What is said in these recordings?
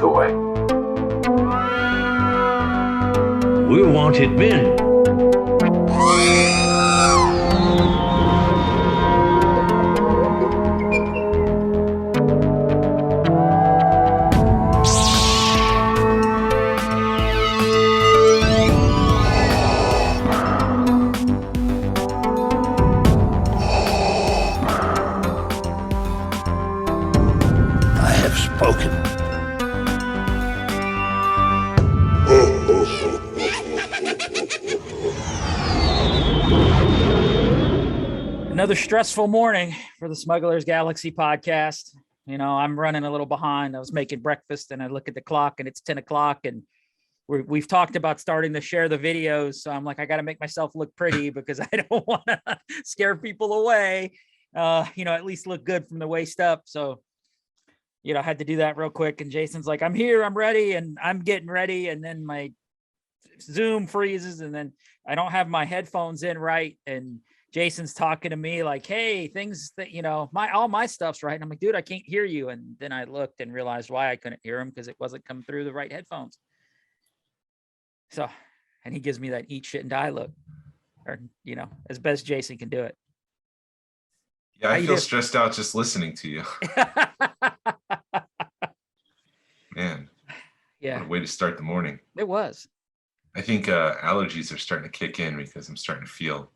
the way. We're wanted men. I have spoken. Another stressful morning for the Smugglers Galaxy podcast. You know, I'm running a little behind. I was making breakfast and I look at the clock and it's 10 o'clock and we've talked about starting to share the videos. So I'm like, I got to make myself look pretty because I don't want to scare people away. At least look good from the waist up. So, I had to do that real quick. And Jason's like, I'm here, I'm ready. And I'm getting ready. And then my Zoom freezes and then I don't have my headphones in right. And Jason's talking to me like, hey, things that, all my stuff's right. And I'm like, dude, I can't hear you. And then I looked and realized why I couldn't hear him because it wasn't coming through the right headphones. So, and he gives me that eat shit and die look, or, as best Jason can do it. Yeah, I feel stressed out just listening to you. Man. Yeah. What a way to start the morning. It was. I think allergies are starting to kick in because I'm starting to feel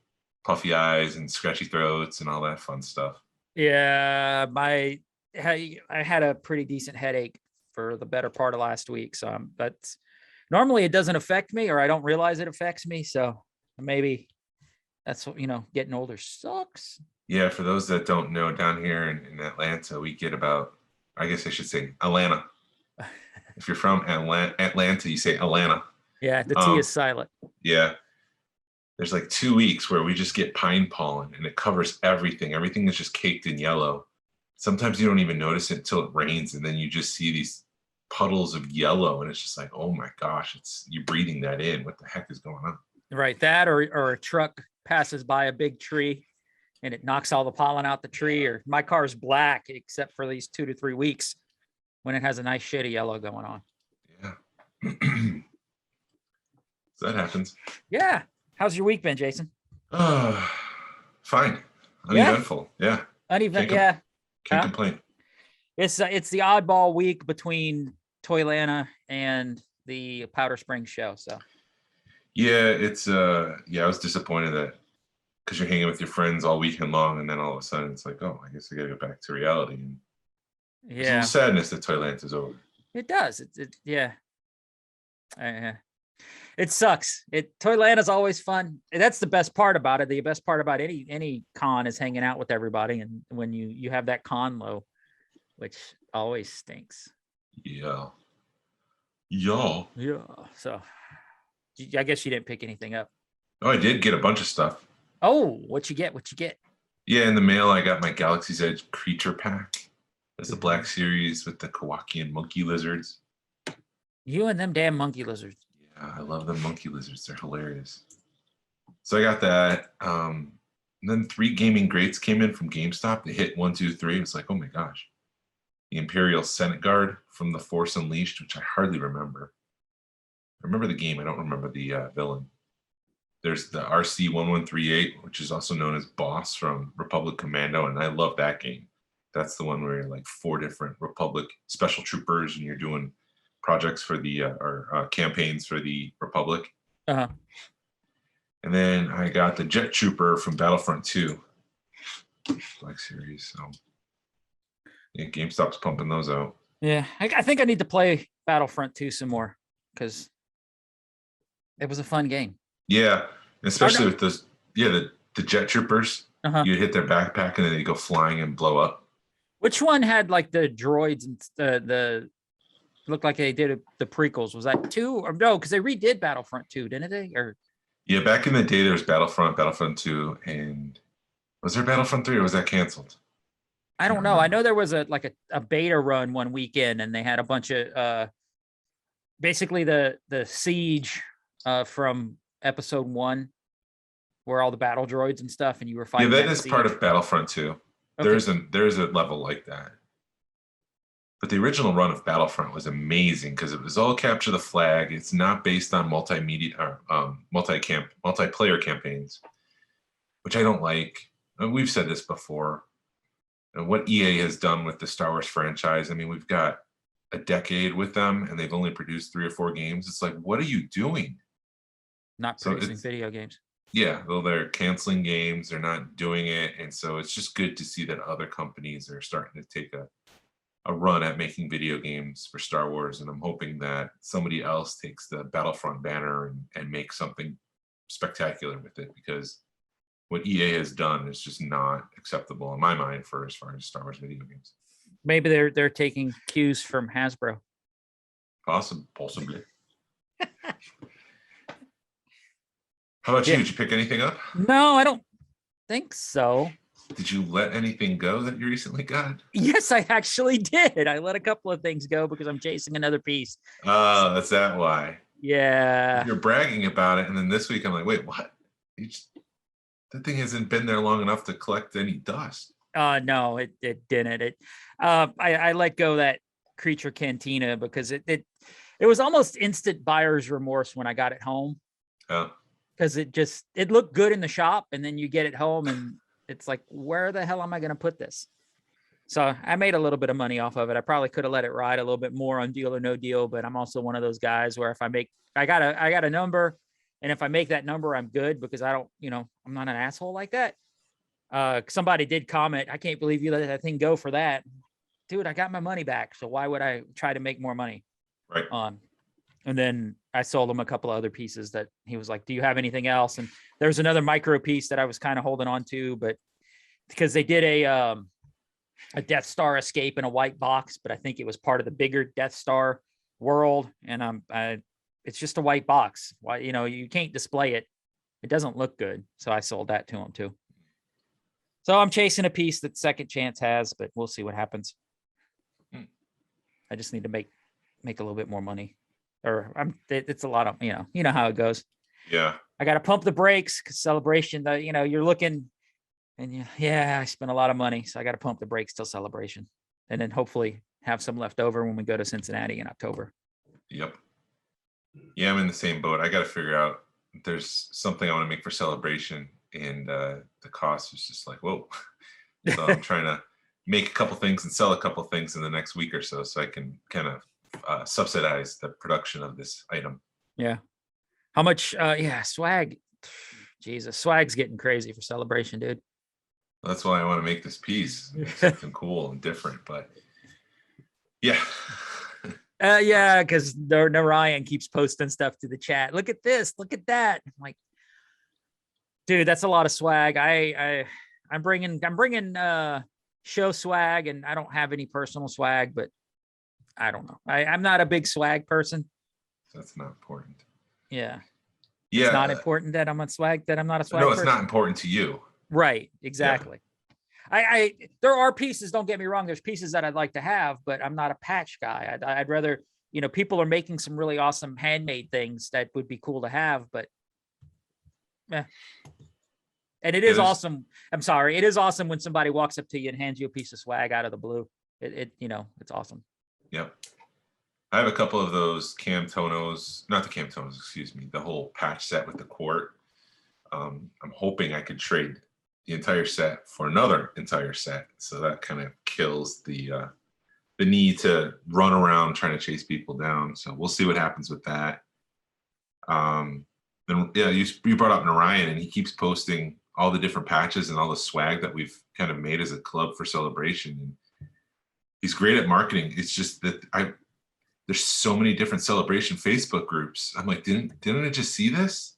puffy eyes and scratchy throats and all that fun stuff. Yeah, I had a pretty decent headache for the better part of last week. So that's normally it doesn't affect me or I don't realize it affects me. So maybe that's what, getting older sucks. Yeah, for those that don't know, down here in Atlanta, we get about, I guess I should say Atlanta. If you're from Atlanta, you say Atlanta. Yeah, the T is silent. Yeah. There's like 2 weeks where we just get pine pollen and it covers everything. Everything is just caked in yellow. Sometimes you don't even notice it until it rains. And then you just see these puddles of yellow. And it's just like, oh my gosh, you're breathing that in. What the heck is going on? Right. That or a truck passes by a big tree and it knocks all the pollen out the tree. Or my car is black except for these 2 to 3 weeks when it has a nice shade of yellow going on. Yeah. So that happens. Yeah. How's your week been, Jason? Fine. Uneventful. Yeah. Uneventful. Can't complain. It's the oddball week between Toylanta and the Powder Springs show. So. Yeah, it's I was disappointed that because you're hanging with your friends all weekend long, and then all of a sudden it's like, oh, I guess I gotta get back to reality. And yeah, there's a little sadness that Toylanta's over. It does. It sucks. Toylanta's always fun. That's the best part about it. The best part about any con is hanging out with everybody. And when you have that con low, which always stinks. Yeah. So I guess you didn't pick anything up. Oh, I did get a bunch of stuff. Oh, what you get? Yeah, in the mail, I got my Galaxy's Edge Creature Pack. It's the Black Series with the Kowakian monkey lizards. You and them damn monkey lizards. I love the monkey lizards. They're hilarious. So I got that. And then 3 gaming greats came in from GameStop. They hit 1, 2, 3. It's like, oh my gosh. The Imperial Senate Guard from The Force Unleashed, which I hardly remember. I remember the game. I don't remember the villain. There's the RC-1138, which is also known as Boss from Republic Commando. And I love that game. That's the one where you're like 4 different Republic special troopers and you're doing projects for the campaigns for the Republic. Uh-huh. And then I got the Jet Trooper from Battlefront 2 Black Series. So yeah, GameStop's pumping those out. Yeah, I think I need to play Battlefront 2 some more because it was a fun game. Yeah, especially with those. Yeah, the Jet Troopers. Uh-huh. You hit their backpack and then they go flying and blow up. Which one had like the droids and the looked like they did the prequels? Was that 2 or no? Because they redid Battlefront 2, didn't they? Or yeah, back in the day there was Battlefront 2, and was there Battlefront 3 or was that canceled? I don't know. I know there was a beta run one weekend, and they had a bunch of basically the siege from episode 1, where all the battle droids and stuff, and you were fighting. Yeah, that is part of Battlefront 2. Okay. There's a level like that. But the original run of Battlefront was amazing because it was all capture the flag. It's not based on multimedia or multiplayer campaigns, which I don't like. And we've said this before. And what EA has done with the Star Wars franchise, I mean, we've got a decade with them and they've only produced 3 or 4 games. It's like, what are you doing? Not producing video games. Yeah, though they're canceling games, they're not doing it. And so it's just good to see that other companies are starting to take a run at making video games for Star Wars. And I'm hoping that somebody else takes the Battlefront banner and makes something spectacular with it, because what EA has done is just not acceptable in my mind for as far as Star Wars video games. Maybe they're taking cues from Hasbro. Possibly. How about you? Did you pick anything up? No, I don't think so. Did you let anything go that you recently got? Yes, I actually did. I let a couple of things go because I'm chasing another piece. Oh, that's that why. Yeah. You're bragging about it, and then this week I'm like, wait, what? That thing hasn't been there long enough to collect any dust. No, it didn't. I let go of that Creature Cantina because it was almost instant buyer's remorse when I got it home. Oh. Because it looked good in the shop, and then you get it home and it's like, where the hell am I going to put this? So I made a little bit of money off of it. I probably could have let it ride a little bit more on Deal or No Deal, but I'm also one of those guys where if I got a number, and if I make that number, I'm good, because I don't, I'm not an asshole like that. Somebody did comment, I can't believe you let that thing go for that. Dude, I got my money back. So why would I try to make more money? Right. And then I sold him a couple of other pieces that he was like, do you have anything else? And there's another micro piece that I was kind of holding on to, but because they did a Death Star escape in a white box, but I think it was part of the bigger Death Star world. And it's just a white box. Why, you can't display it. It doesn't look good. So I sold that to him too. So I'm chasing a piece that Second Chance has, but we'll see what happens. I just need to make a little bit more money. Or it's a lot of, you know how it goes. Yeah. I got to pump the brakes because Celebration, you're looking and I spent a lot of money. So I got to pump the brakes till Celebration, and then hopefully have some left over when we go to Cincinnati in October. Yep. Yeah, I'm in the same boat. I got to figure out, there's something I want to make for Celebration, and the cost is just like, whoa. So I'm trying to make a couple things and sell a couple things in the next week or so I can kind of subsidize the production of this item. Yeah. How much? Swag. Jesus, swag's getting crazy for Celebration, dude. That's why I want to make this piece, something cool and different. But yeah. Yeah, because Narayan keeps posting stuff to the chat. Look at this. Look at that. I'm like, dude, that's a lot of swag. I'm bringing show swag, and I don't have any personal swag, but I don't know. I'm not a big swag person. That's not important. Yeah. Yeah. It's not important that I'm a swag, that I'm not a swag. No, it's person. not important to you. Right. Exactly. Yeah. There are pieces, don't get me wrong. There's pieces that I'd like to have, but I'm not a patch guy. I'd rather, people are making some really awesome handmade things that would be cool to have, but yeah. And it is awesome. I'm sorry. It is awesome when somebody walks up to you and hands you a piece of swag out of the blue. It's awesome. Yep. I have a couple of those Cam Tonos, not the Cam Tonos, excuse me, the whole patch set with the quart. I'm hoping I could trade the entire set for another entire set. So that kind of kills the need to run around trying to chase people down. So we'll see what happens with that. Then yeah, you brought up Narayan, and he keeps posting all the different patches and all the swag that we've kind of made as a club for Celebration. And he's great at marketing. It's just that there's so many different Celebration Facebook groups. I'm like, didn't I just see this?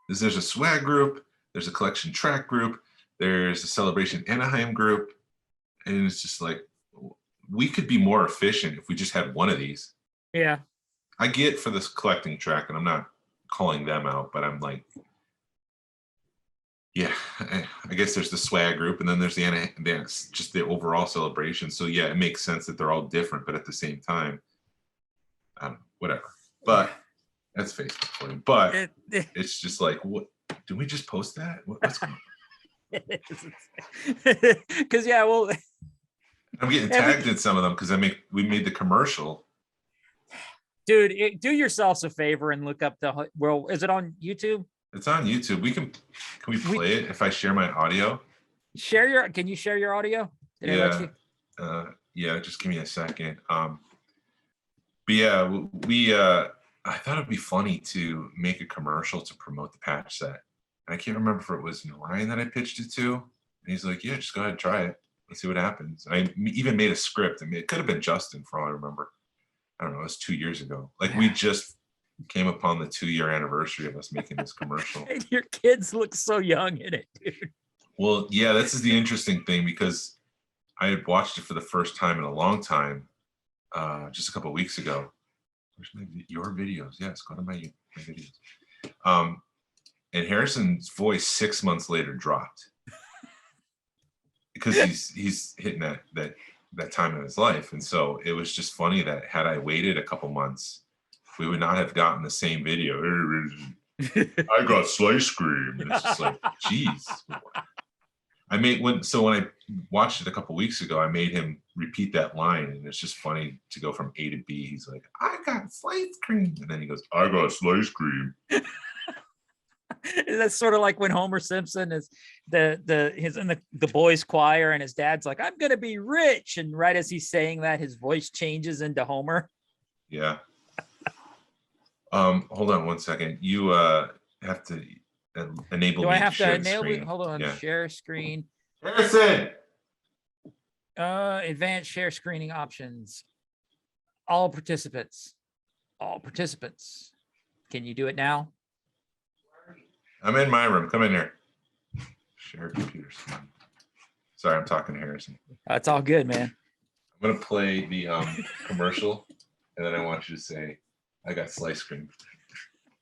There's a swag group, there's a collection track group, there's a Celebration Anaheim group, and it's just like, we could be more efficient if we just had one of these. Yeah. I get for this collecting track, and I'm not calling them out, but I'm like, yeah, I guess there's the swag group, and then there's just the overall Celebration. So yeah, it makes sense that they're all different, but at the same time, whatever. But that's Facebook for you. But it's just like, what? Did we just post that? What's going on? Because I'm getting tagged in some of them because we made the commercial. Dude, do yourselves a favor and look up well, is it on YouTube? It's on YouTube. Can we play it if I share my audio? Can you share your audio? Did I let you? Yeah, just give me a second. But yeah, I thought it'd be funny to make a commercial to promote the patch set. I can't remember if it was Ryan that I pitched it to. And he's like, yeah, just go ahead and try it. Let's see what happens. I even made a script. I mean, it could have been Justin for all I remember. I don't know. It was 2 years ago. Like we just came upon the 2-year anniversary of us making this commercial. And your kids look so young in it, dude. Well, yeah, this is the interesting thing because I had watched it for the first time in a long time, just a couple of weeks ago. Where's your videos? Yes, go to my videos. And Harrison's voice 6 months later dropped because he's hitting that time in his life, and so it was just funny that had I waited a couple months, we would not have gotten the same video. I got slice cream, and it's just like, geez. When I watched it a couple weeks ago, I made him repeat that line, and it's just funny to go from A to B. He's like, I got slice cream, and then he goes, I got slice cream. That's sort of like when Homer Simpson is he's in the boys choir and his dad's like, I'm gonna be rich, and right as he's saying that, his voice changes into Homer. Yeah. Hold on one second. You have to enable. Do I have to enable it? Hold on. Yeah. Share screen. Harrison. Advanced share screening options. All participants. Can you do it now? I'm in my room. Come in here. Share computer screen. Sorry, I'm talking to Harrison. It's all good, man. I'm gonna play the commercial, and then I want you to say, I got slice cream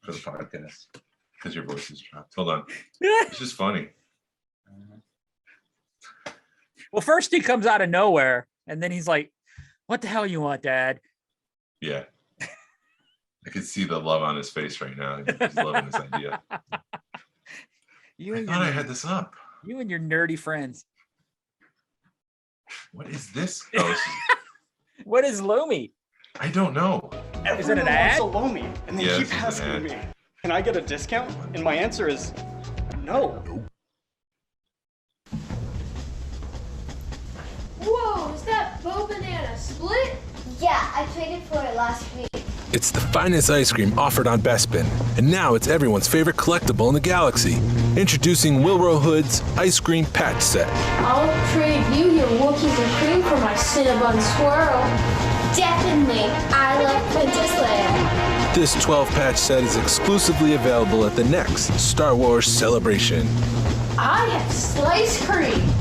for the podcast because your voice is dropped. Hold on. It's just funny. Well, first he comes out of nowhere, and then he's like, what the hell you want, Dad? Yeah. I can see the love on his face right now. He's loving this idea. I thought I had this up. You and your nerdy friends. What is this? Oh, what is Lumi? I don't know. Everyone is it an ad? wants a Lomi, and they keep asking me, can I get a discount? And my answer is no. Whoa, is that Bo Banana Split? Yeah, I traded for it last week. It's the finest ice cream offered on Bespin, and now it's everyone's favorite collectible in the galaxy. Introducing Wilro Hood's Ice Cream Patch Set. I'll trade you your Wookiees and cream for my Cinnabon Swirl. Definitely. I love Princess Leia. This 12-patch set is exclusively available at the next Star Wars Celebration. I have slice cream.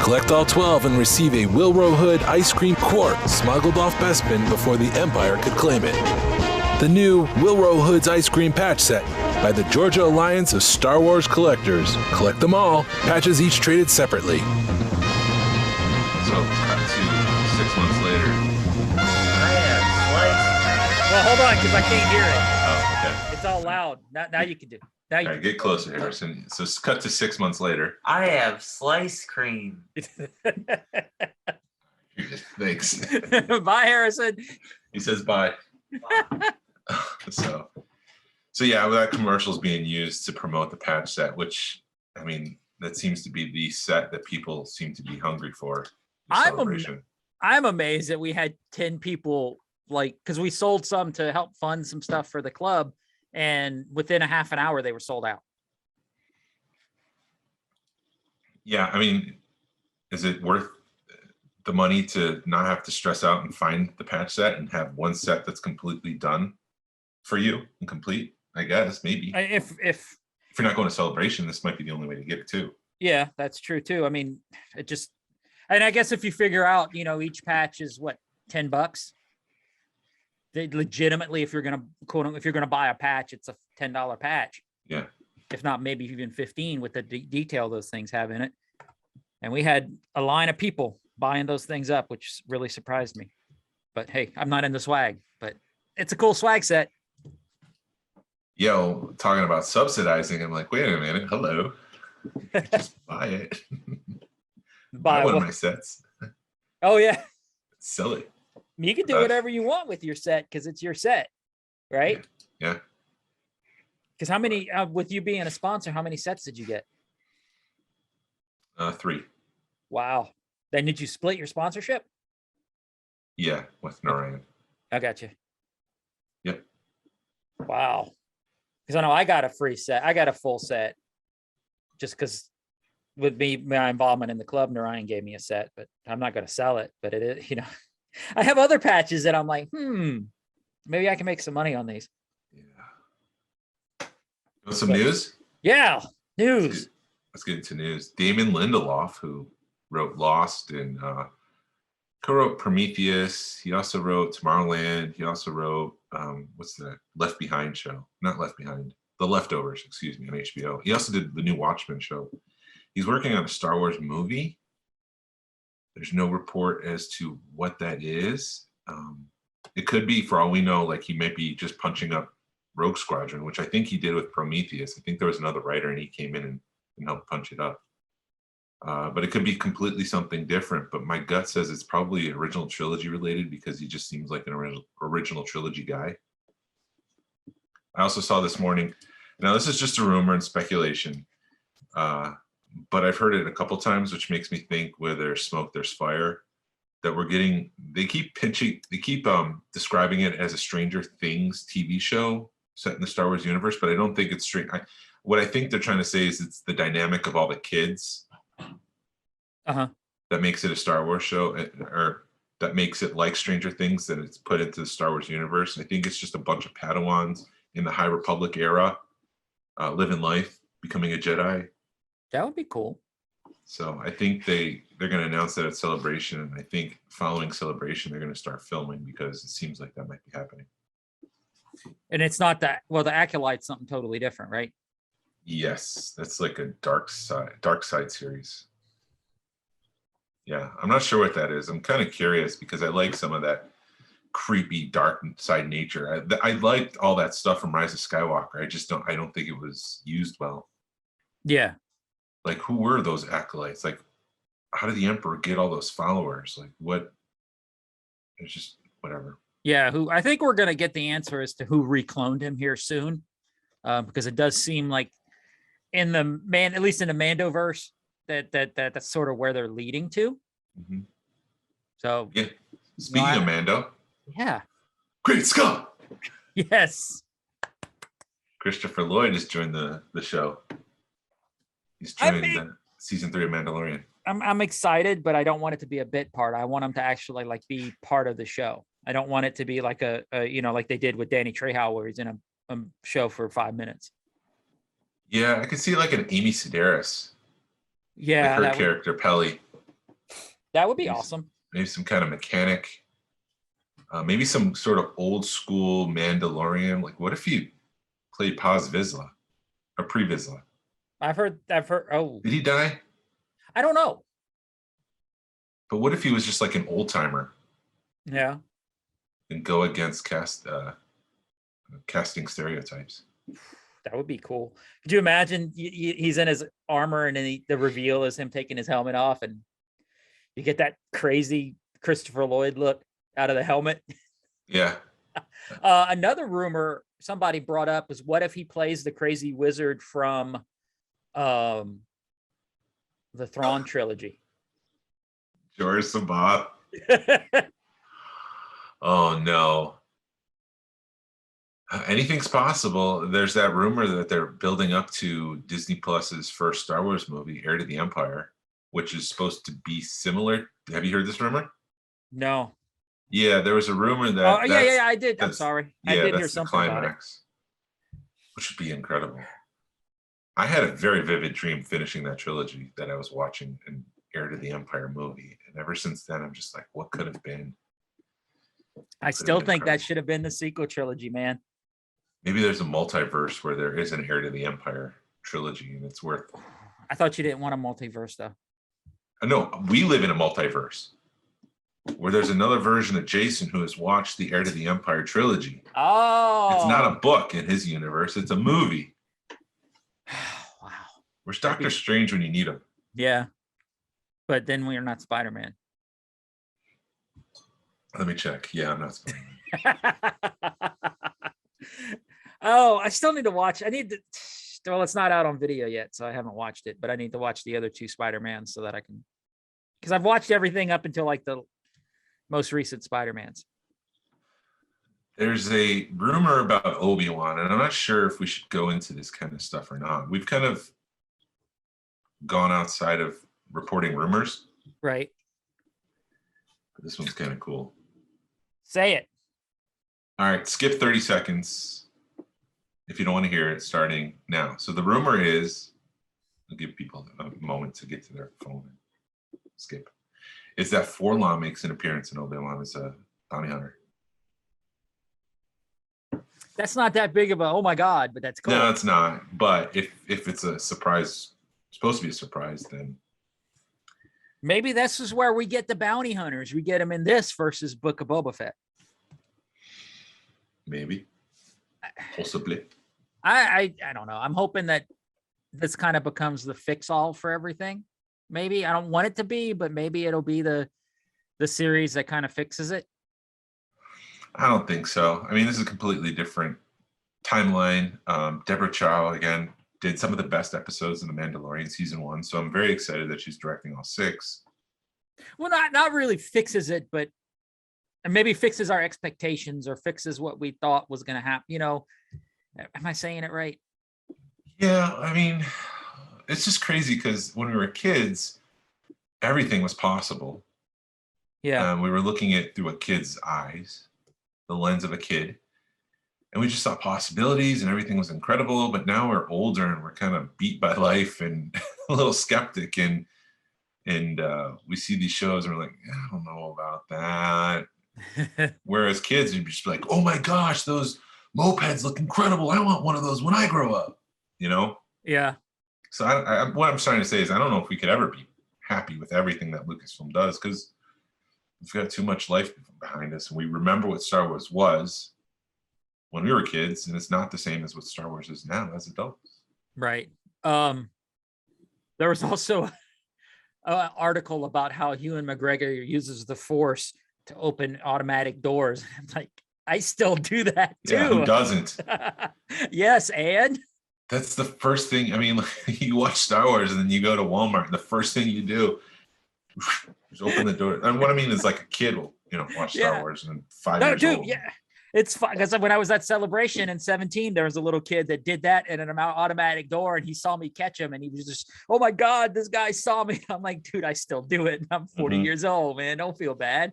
Collect all 12 and receive a Wilro Hood ice cream quart smuggled off Bespin before the Empire could claim it. The new Wilro Hood's Ice Cream Patch Set by the Georgia Alliance of Star Wars Collectors. Collect them all, patches each traded separately. So, cut to 6 months later. Well, hold on, because I can't hear it. Oh, okay. It's all loud. Now you can do it. Now All you right, get closer, Harrison. So cut to 6 months later. I have slice cream. Thanks. Bye, Harrison. He says bye. So yeah, that commercial is being used to promote the patch set, which, I mean, that seems to be the set that people seem to be hungry for. I'm amazed that we had 10 people, like, because we sold some to help fund some stuff for the club, and within a half an hour they were sold out. Yeah, I mean, is it worth the money to not have to stress out and find the patch set and have one set that's completely done for you and complete? I guess maybe If you're not going to Celebration, this might be the only way to get it too. Yeah, that's true too. I mean, and I guess if you figure out, each patch is what, $10. They legitimately, if you're gonna buy a patch, it's a $10 patch. Yeah. If not, maybe even 15 with the detail those things have in it. And we had a line of people buying those things up, which really surprised me. But hey, I'm not into swag, but it's a cool swag set. Talking about subsidizing, I'm like, wait a minute, hello. Just buy it. Buy one of what? my sets. Oh yeah, Sell it. you can do whatever you want with your set because it's your set, right? Yeah. Because how many, with you being a sponsor, how many sets did you get? 3. Wow. Then did you split your sponsorship? Yeah, with Narayan. I got you. Yep. Wow. Because I know I got a free set. I got a full set. Just because with me, my involvement in the club, Narayan gave me a set, but I'm not going to sell it. But it is, I have other patches that I'm like, maybe I can make some money on these. Yeah. Want some news? Yeah, news. Let's get into news. Damon Lindelof, who wrote Lost and co-wrote Prometheus. He also wrote Tomorrowland. He also wrote what's the Left Behind show? Not Left Behind. The Leftovers, excuse me, on HBO. He also did the new Watchmen show. He's working on a Star Wars movie. There's no report as to what that is. It could be, for all we know, like he might be just punching up Rogue Squadron, which I think he did with Prometheus. I think there was another writer and he came in and helped punch it up. But it could be completely something different. But my gut says it's probably original trilogy related because he just seems like an original trilogy guy. I also saw this morning, now this is just a rumor and speculation, but I've heard it a couple times, which makes me think where there's smoke, there's fire, that they keep describing it as a Stranger Things TV show set in the Star Wars universe, but I don't think it's straight. What I think they're trying to say is it's the dynamic of all the kids that makes it a Star Wars show, or that makes it like Stranger Things, that it's put into the Star Wars universe. I think it's just a bunch of Padawans in the High Republic era, living life, becoming a Jedi. That would be cool. So I think they're going to announce that at Celebration, and I think following Celebration they're going to start filming because it seems like that might be happening. And it's not that, well, the Acolyte's something totally different, right? Yes, that's like a dark side series. Yeah, I'm not sure what that is. I'm kind of curious because I like some of that creepy dark side nature. I liked all that stuff from Rise of Skywalker. I don't think it was used well. Yeah. Like, who were those acolytes? Like, how did the Emperor get all those followers? Like, what? It's just whatever. Yeah, I think we're going to get the answer as to who recloned him here soon, because it does seem like at least in the Mandoverse, that's sort of where they're leading to. Mm-hmm. So yeah. Speaking of Mando, yeah, Great Scott. Yes. Christopher Lloyd has joined the show. He's joined season 3 of Mandalorian. I'm excited, but I don't want it to be a bit part. I want him to actually like be part of the show. I don't want it to be like a like they did with Danny Trejo, where he's in a show for 5 minutes. Yeah, I could see like an Amy Sedaris. Yeah, like her character Pelly. That would be awesome. Maybe some kind of mechanic. Maybe some sort of old school Mandalorian. Like, what if he played Paz Vizsla or Pre Vizsla? I've heard. Oh, did he die? I don't know. But what if he was just like an old timer? Yeah. And go against casting stereotypes. That would be cool. Could you imagine he's in his armor and then the reveal is him taking his helmet off and you get that crazy Christopher Lloyd look out of the helmet? Yeah. Another rumor somebody brought up was, what if he plays the crazy wizard from the Thrawn trilogy? George Sabat. Oh no. Anything's possible. There's that rumor that they're building up to Disney Plus's first Star Wars movie, Heir to the Empire, which is supposed to be similar. Have you heard this rumor? No. Yeah, there was a rumor that. Oh, yeah, I did. I'm sorry. Yeah, I did hear that's something the about it. climax, which would be incredible. I had a very vivid dream finishing that trilogy that I was watching an Heir to the Empire movie. And ever since then, I'm just like, what could have been? I still think that should have been the sequel trilogy, man. Maybe there's a multiverse where there is an Heir to the Empire trilogy and it's worth. I thought you didn't want a multiverse, though. No, we live in a multiverse where there's another version of Jason who has watched the Heir to the Empire trilogy. Oh. It's not a book in his universe. It's a movie. Wow. Where's Doctor Strange when you need him? Yeah. But then we're not Spider-Man. Let me check. Yeah, I'm not Spider-Man. Oh, I still need to watch. Well, it's not out on video yet, so I haven't watched it, but I need to watch the other two Spider-Mans so that I can, because I've watched everything up until like the most recent Spider-Mans. There's a rumor about Obi-Wan, and I'm not sure if we should go into this kind of stuff or not. We've kind of gone outside of reporting rumors. Right. But this one's kind of cool. Say it. All right, skip 30 seconds if you don't want to hear it, starting now. So the rumor is, I'll give people a moment to get to their phone and skip, is that Forlon makes an appearance in Obi-Wan as a bounty hunter. That's not that big of a, oh my God, but that's cool. No, it's not. But if it's a surprise, supposed to be a surprise, then maybe this is where we get the bounty hunters. We get them in this versus Book of Boba Fett. maybe. Possibly. I don't know. I'm hoping that this kind of becomes the fix-all for everything. Maybe. I don't want it to be, but maybe it'll be the series that kind of fixes it. I don't think so. I mean, this is a completely different timeline. Deborah Chow, again, did some of the best episodes in The Mandalorian season 1. So I'm very excited that she's directing all 6. Well, not really fixes it, but maybe fixes our expectations or fixes what we thought was going to happen. You know, am I saying it right? Yeah, I mean, it's just crazy because when we were kids, everything was possible. Yeah. We were looking at through a kid's eyes, the lens of a kid. And we just saw possibilities and everything was incredible. But now we're older and we're kind of beat by life and a little skeptic. And we see these shows and we're like, I don't know about that. Whereas kids, you'd just be like, oh my gosh, those mopeds look incredible. I want one of those when I grow up, you know? Yeah. So what I'm trying to say is I don't know if we could ever be happy with everything that Lucasfilm does because we've got too much life behind us. And we remember what Star Wars was when we were kids, and it's not the same as what Star Wars is now as adults. Right. There was also an article about how Ewan McGregor uses the Force to open automatic doors. I'm like, I still do that too. Yeah, who doesn't? Yes, and that's the first thing. I mean, like, you watch Star Wars and then you go to Walmart, and the first thing you do is open the door. And what I mean is, like, a kid will, watch Star Wars and 5 years old. Yeah. It's fun because when I was at Celebration in 17, there was a little kid that did that in an automatic door, and he saw me catch him, and he was just, oh my God, this guy saw me. I'm like, dude, I still do it. I'm 40 years old, man. Don't feel bad.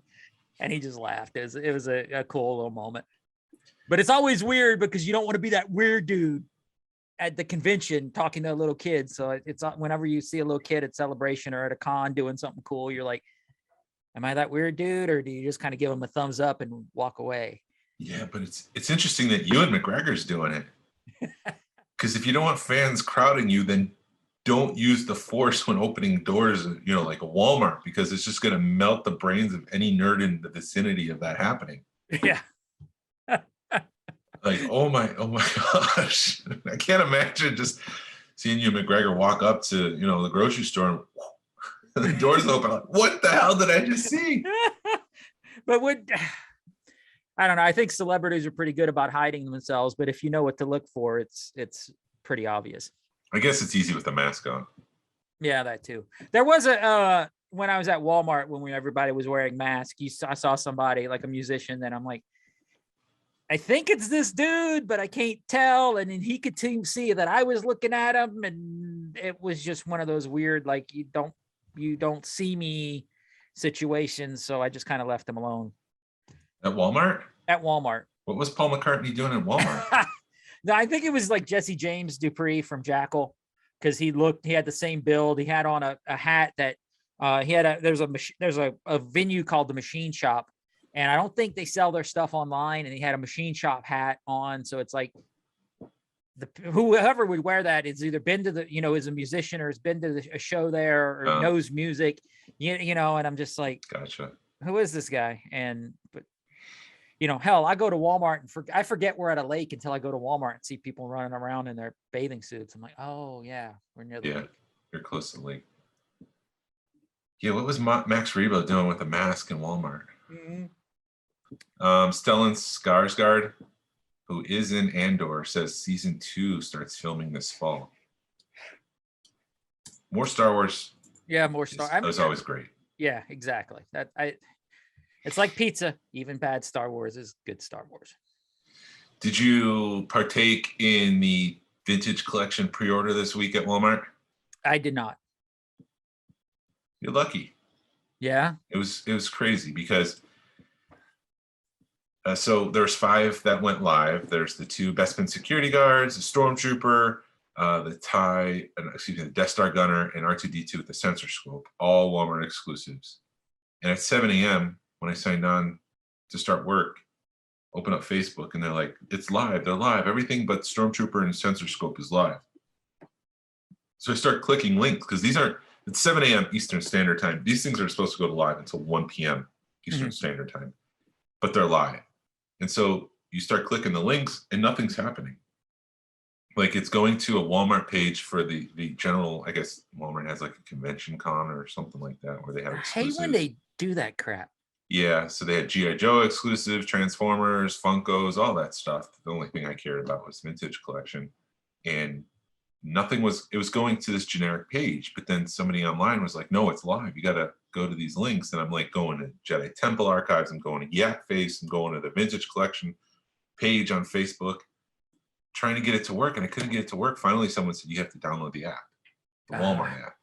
And he just laughed. It was a cool little moment. But it's always weird because you don't want to be that weird dude at the convention talking to little kids. So it's whenever you see a little kid at Celebration or at a con doing something cool, you're like, am I that weird dude? Or do you just kind of give them a thumbs up and walk away? Yeah, but it's interesting that Ewan McGregor's doing it. Because if you don't want fans crowding you, then don't use the Force when opening doors, like a Walmart, because it's just going to melt the brains of any nerd in the vicinity of that happening. Yeah. Like, oh my gosh. I can't imagine just seeing Ewan McGregor walk up to, the grocery store and the doors open. Like, what the hell did I just see? But I don't know. I think celebrities are pretty good about hiding themselves, but if you know what to look for, it's pretty obvious. I guess it's easy with the mask on. Yeah, that too. There was when I was at Walmart when everybody was wearing masks, I saw somebody like a musician that I'm like, I think it's this dude, but I can't tell. And then he could see that I was looking at him, and it was just one of those weird, like, you don't see me situations. So I just kind of left him alone. At Walmart? At Walmart. What was Paul McCartney doing at Walmart? No, I think it was like Jesse James Dupree from Jackal, because he had the same build. He had on a hat that there's a venue called the Machine Shop, and I don't think they sell their stuff online, and he had a Machine Shop hat on. So it's like whoever would wear that is either been to the, is a musician or has been to a show there or knows music, and I'm just like, gotcha. Who is this guy? But hell, I go to Walmart and I forget we're at a lake until I go to Walmart and see people running around in their bathing suits. I'm like, oh yeah, we're near the lake. You're close to the lake. Yeah, what was Max Rebo doing with a mask in Walmart? Stellan Skarsgård, who is in Andor, says season 2 starts filming this fall. More Star Wars. Yeah, more Star. It was always great. Yeah, exactly. It's like pizza. Even bad Star Wars is good Star Wars. Did you partake in the vintage collection pre-order this week at Walmart? I did not. You're lucky. Yeah. It was crazy because so there's 5 that went live. There's the 2 Bespin security guards, a stormtrooper, the Death Star gunner, and R2-D2 with the sensor scope, all Walmart exclusives. And at 7 a.m. when I signed on to start work, open up Facebook and they're like, it's live, they're live. Everything but stormtrooper and sensor scope is live. So I start clicking links because it's 7 a.m. Eastern Standard Time. These things are supposed to go to live until 1 p.m. Eastern Standard Time, but they're live. And so you start clicking the links and nothing's happening. Like it's going to a Walmart page for the general, I guess Walmart has like a convention con or something like that where they have exclusives. I hate when they do that crap. Yeah, so they had G.I. Joe exclusives, Transformers, Funkos, all that stuff. The only thing I cared about was vintage collection. And it was going to this generic page, but then somebody online was like, no, it's live. You got to go to these links. And I'm like going to Jedi Temple Archives. I'm going to Yak Face. I'm going to the vintage collection page on Facebook, trying to get it to work. And I couldn't get it to work. Finally, someone said, you have to download the app, the Walmart app.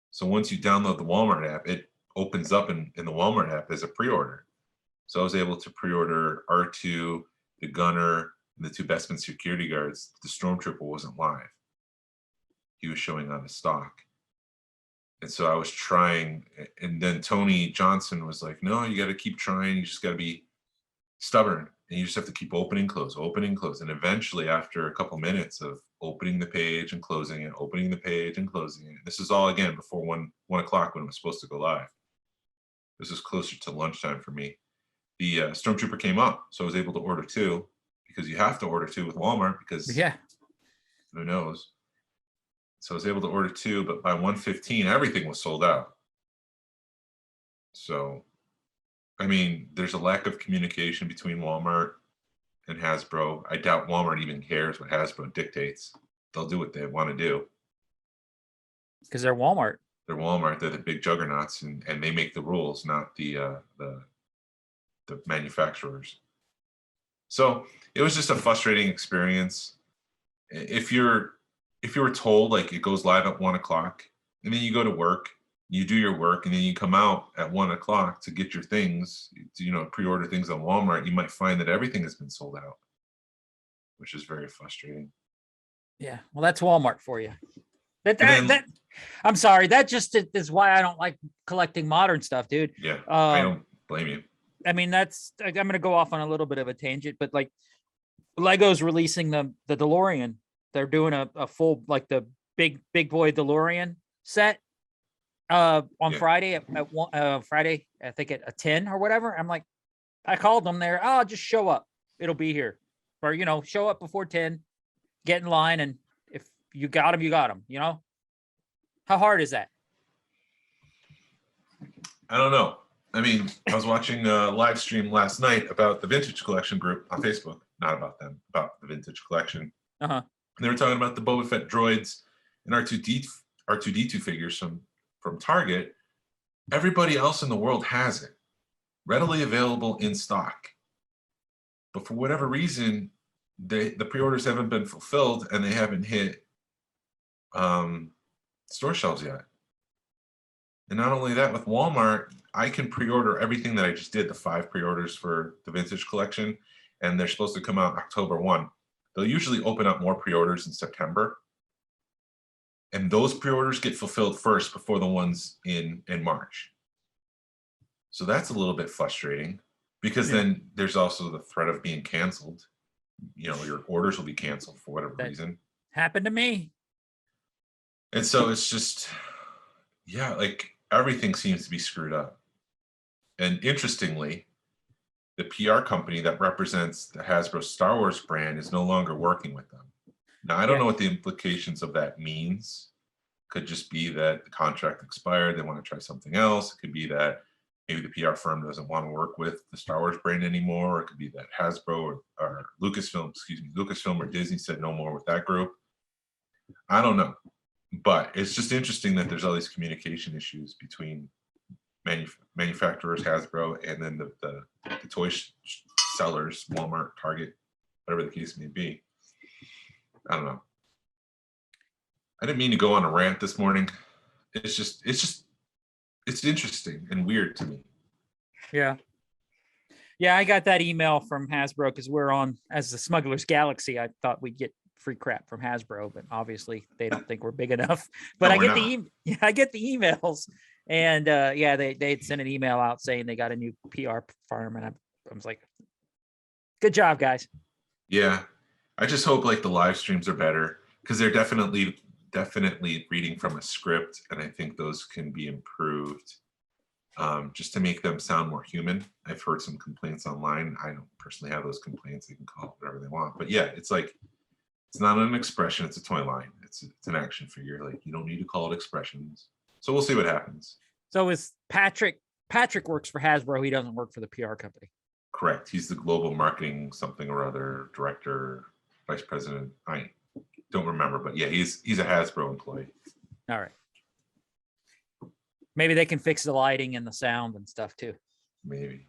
So once you download the Walmart app, it opens up in the Walmart app as a pre-order. So I was able to pre-order R2, the gunner, and the 2 Bespin security guards. The stormtrooper wasn't live. He was showing on the stock. And so I was trying, and then Tony Johnson was like, no, you got to keep trying. You just got to be stubborn. And you just have to keep opening, close. And eventually, after a couple minutes of opening the page and closing it, opening the page and closing it, this is all again before 1 o'clock when it was supposed to go live. This is closer to lunchtime for me. The stormtrooper came up, so I was able to order 2 because you have to order 2 with Walmart because who knows. So I was able to order 2, but by 1:15, everything was sold out. So, I mean, there's a lack of communication between Walmart and Hasbro. I doubt Walmart even cares what Hasbro dictates. They'll do what they want to do. Because they're Walmart. They're Walmart. They're the big juggernauts, and they make the rules, not the manufacturers. So it was just a frustrating experience. If you were told like it goes live at 1 o'clock, and then you go to work, you do your work, and then you come out at 1 o'clock to get your things, pre-order things on Walmart, you might find that everything has been sold out, which is very frustrating. Yeah, well, that's Walmart for you. I'm sorry, that just is why I don't like collecting modern stuff, dude. Yeah, I don't blame you. I mean, I'm going to go off on a little bit of a tangent, but like Lego's releasing the DeLorean. They're doing a full, like the big boy DeLorean set on Friday at Friday, I think at 10 or whatever. I'm like, I called them there. Oh, just show up. It'll be here. Or, show up before 10, get in line. And if you got them, you got them, How hard is that? I don't know. I mean, I was watching a live stream last night about the Vintage Collection group on Facebook. Not about them, about the Vintage Collection. Uh-huh. And they were talking about the Boba Fett droids and R2-D2 figures from Target. Everybody else in the world has it, readily available in stock. But for whatever reason, the pre-orders haven't been fulfilled and they haven't hit store shelves yet. And not only that, with Walmart, I can pre-order everything that I just did, the 5 pre-orders for the Vintage Collection, and they're supposed to come out October 1. They'll usually open up more pre-orders in September. And those pre-orders get fulfilled first before the ones in March. So that's a little bit frustrating because then there's also the threat of being canceled. Your orders will be canceled for whatever reason. Happened to me. And so it's just, like everything seems to be screwed up. And interestingly, the PR company that represents the Hasbro Star Wars brand is no longer working with them. Now, I don't know what the implications of that means. Could just be that the contract expired, they want to try something else. It could be that maybe the PR firm doesn't want to work with the Star Wars brand anymore. Or it could be that Hasbro or Lucasfilm or Disney said no more with that group. I don't know. But it's just interesting that there's all these communication issues between manufacturers, Hasbro, and then the toy sellers, Walmart, Target, whatever the case may be. I don't know. I didn't mean to go on a rant this morning. It's interesting and weird to me. Yeah. Yeah, I got that email from Hasbro because we're on as the Smugglers Galaxy. I thought we'd get free crap from Hasbro, but obviously they don't think we're big enough. But No, I get the emails, and they'd sent an email out saying they got a new PR firm, and I was like, good job, guys. Yeah, I just hope like the live streams are better because they're definitely reading from a script, and I think those can be improved just to make them sound more human. I've heard some complaints online. I don't personally have those complaints. They can call it whatever they want, but yeah, it's like it's not an expression. It's a toy line. It's an action figure. Like you don't need to call it expressions. So we'll see what happens. So is Patrick works for Hasbro? He doesn't work for the PR company. Correct. He's the global marketing something or other director, vice president. I don't remember, but yeah, he's a Hasbro employee. All right. Maybe they can fix the lighting and the sound and stuff too. Maybe.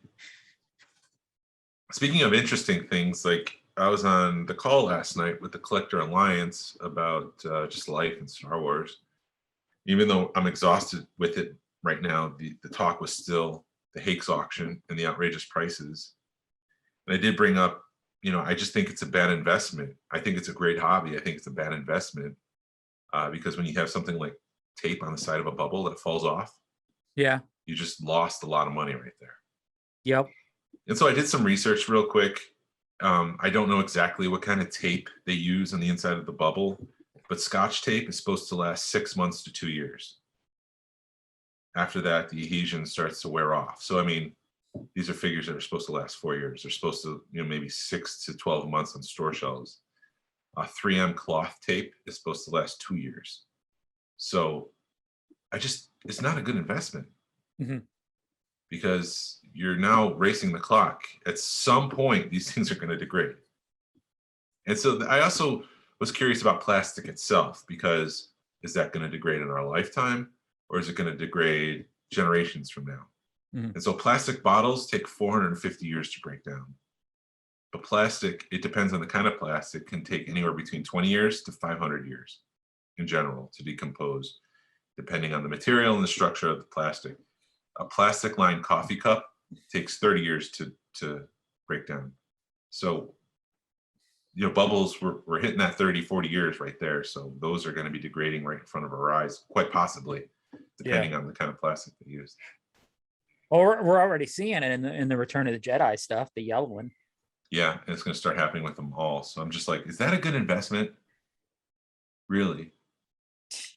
Speaking of interesting things, like I was on the call last night with the Collector Alliance about just life in Star Wars. Even though I'm exhausted with it right now, the talk was still the Hakes auction and the outrageous prices. And I did bring up, I just think it's a bad investment. I think it's a great hobby. I think it's a bad investment because when you have something like tape on the side of a bubble that falls off, yeah, you just lost a lot of money right there. Yep. And so I did some research real quick. I don't know exactly what kind of tape they use on the inside of the bubble, but Scotch tape is supposed to last 6 months to 2 years. After that, the adhesion starts to wear off. So, I mean, these are figures that are supposed to last 4 years. They're supposed to, maybe 6 to 12 months on store shelves. 3M cloth tape is supposed to last 2 years. So it's not a good investment because you're now racing the clock. At some point, these things are going to degrade. And so I also was curious about plastic itself, because is that going to degrade in our lifetime, or is it going to degrade generations from now? And so plastic bottles take 450 years to break down. But plastic, it depends on the kind of plastic, can take anywhere between 20 years to 500 years in general to decompose, depending on the material and the structure of the plastic. A plastic lined coffee cup takes 30 years to break down. So, bubbles, we're hitting that 30, 40 years right there. So those are going to be degrading right in front of our eyes, quite possibly, depending on the kind of plastic they use. Well, we're already seeing it in the Return of the Jedi stuff, the yellow one. Yeah, and it's going to start happening with them all. So I'm just like, is that a good investment? Really?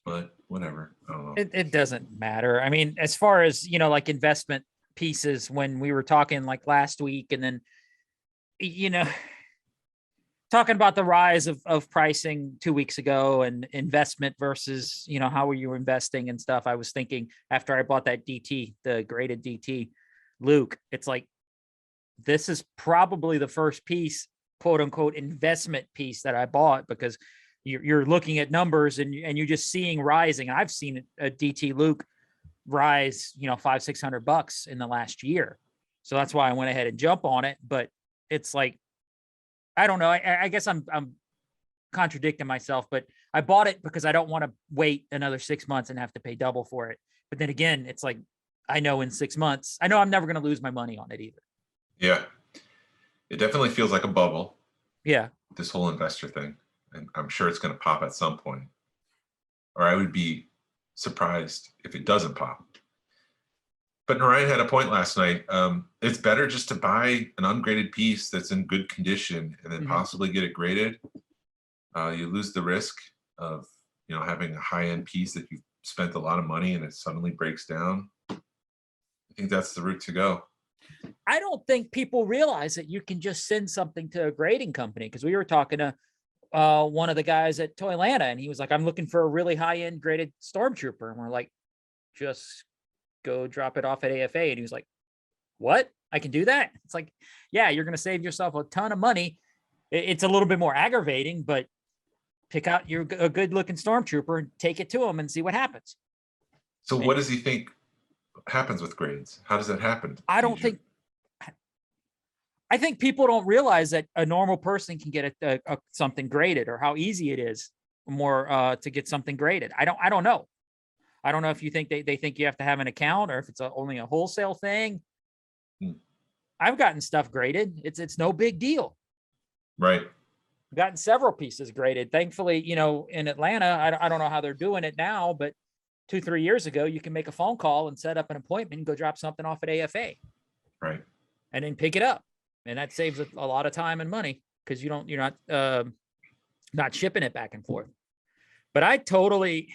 But whatever. I don't know. It doesn't matter. I mean, as far as, like investment pieces, when we were talking like last week, and then, talking about the rise of pricing 2 weeks ago and investment versus, how were you investing and stuff. I was thinking after I bought that DT, the graded DT Luke, it's like, this is probably the first piece, quote unquote, investment piece that I bought, because you're looking at numbers and you're just seeing rising. I've seen a DT Luke rise, $500-600 in the last year. So that's why I went ahead and jump on it. But it's like, I don't know. I guess I'm contradicting myself, but I bought it because I don't want to wait another 6 months and have to pay double for it. But then again, it's like, I know in 6 months, I know I'm never going to lose my money on it either. Yeah. It definitely feels like a bubble. Yeah. This whole investor thing. And I'm sure it's going to pop at some point. Or I would be surprised if it doesn't pop. But Narayan had a point last night. It's better just to buy an ungraded piece that's in good condition and then possibly get it graded. You lose the risk of having a high-end piece that you've spent a lot of money and it suddenly breaks down. I think that's the route to go. I don't think people realize that you can just send something to a grading company, because we were talking to one of the guys at Toylanta, and he was like, I'm looking for a really high-end graded stormtrooper. And we're like, just go drop it off at AFA. And he was like, what? I can do that? It's like, yeah, you're going to save yourself a ton of money. It's a little bit more aggravating, but pick out a good looking stormtrooper and take it to him and see what happens. So what does he think happens with grades? How does that happen? I think people don't realize that a normal person can get something graded, or how easy it is more to get something graded. I don't know. I don't know if you think they think you have to have an account, or if it's only a wholesale thing. I've gotten stuff graded. It's no big deal. Right. I've gotten several pieces graded. Thankfully, in Atlanta, I don't know how they're doing it now, but 2-3 years ago, you can make a phone call and set up an appointment and go drop something off at AFA. Right. And then pick it up. And that saves a lot of time and money, because you're not shipping it back and forth. But the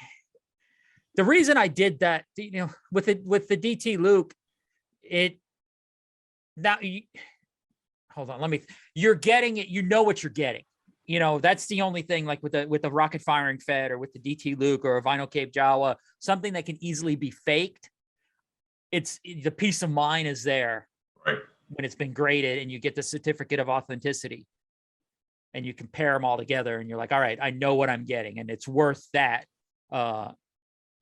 reason I did that, with the DT Luke, hold on, you're getting it, what you're getting. That's the only thing, like with the rocket firing Fed, or with the DT Luke, or a vinyl cape Jawa, something that can easily be faked. The peace of mind is there. Right. When it's been graded and you get the certificate of authenticity, and you compare them all together, and you're like, all right, I know what I'm getting, and it's worth that. But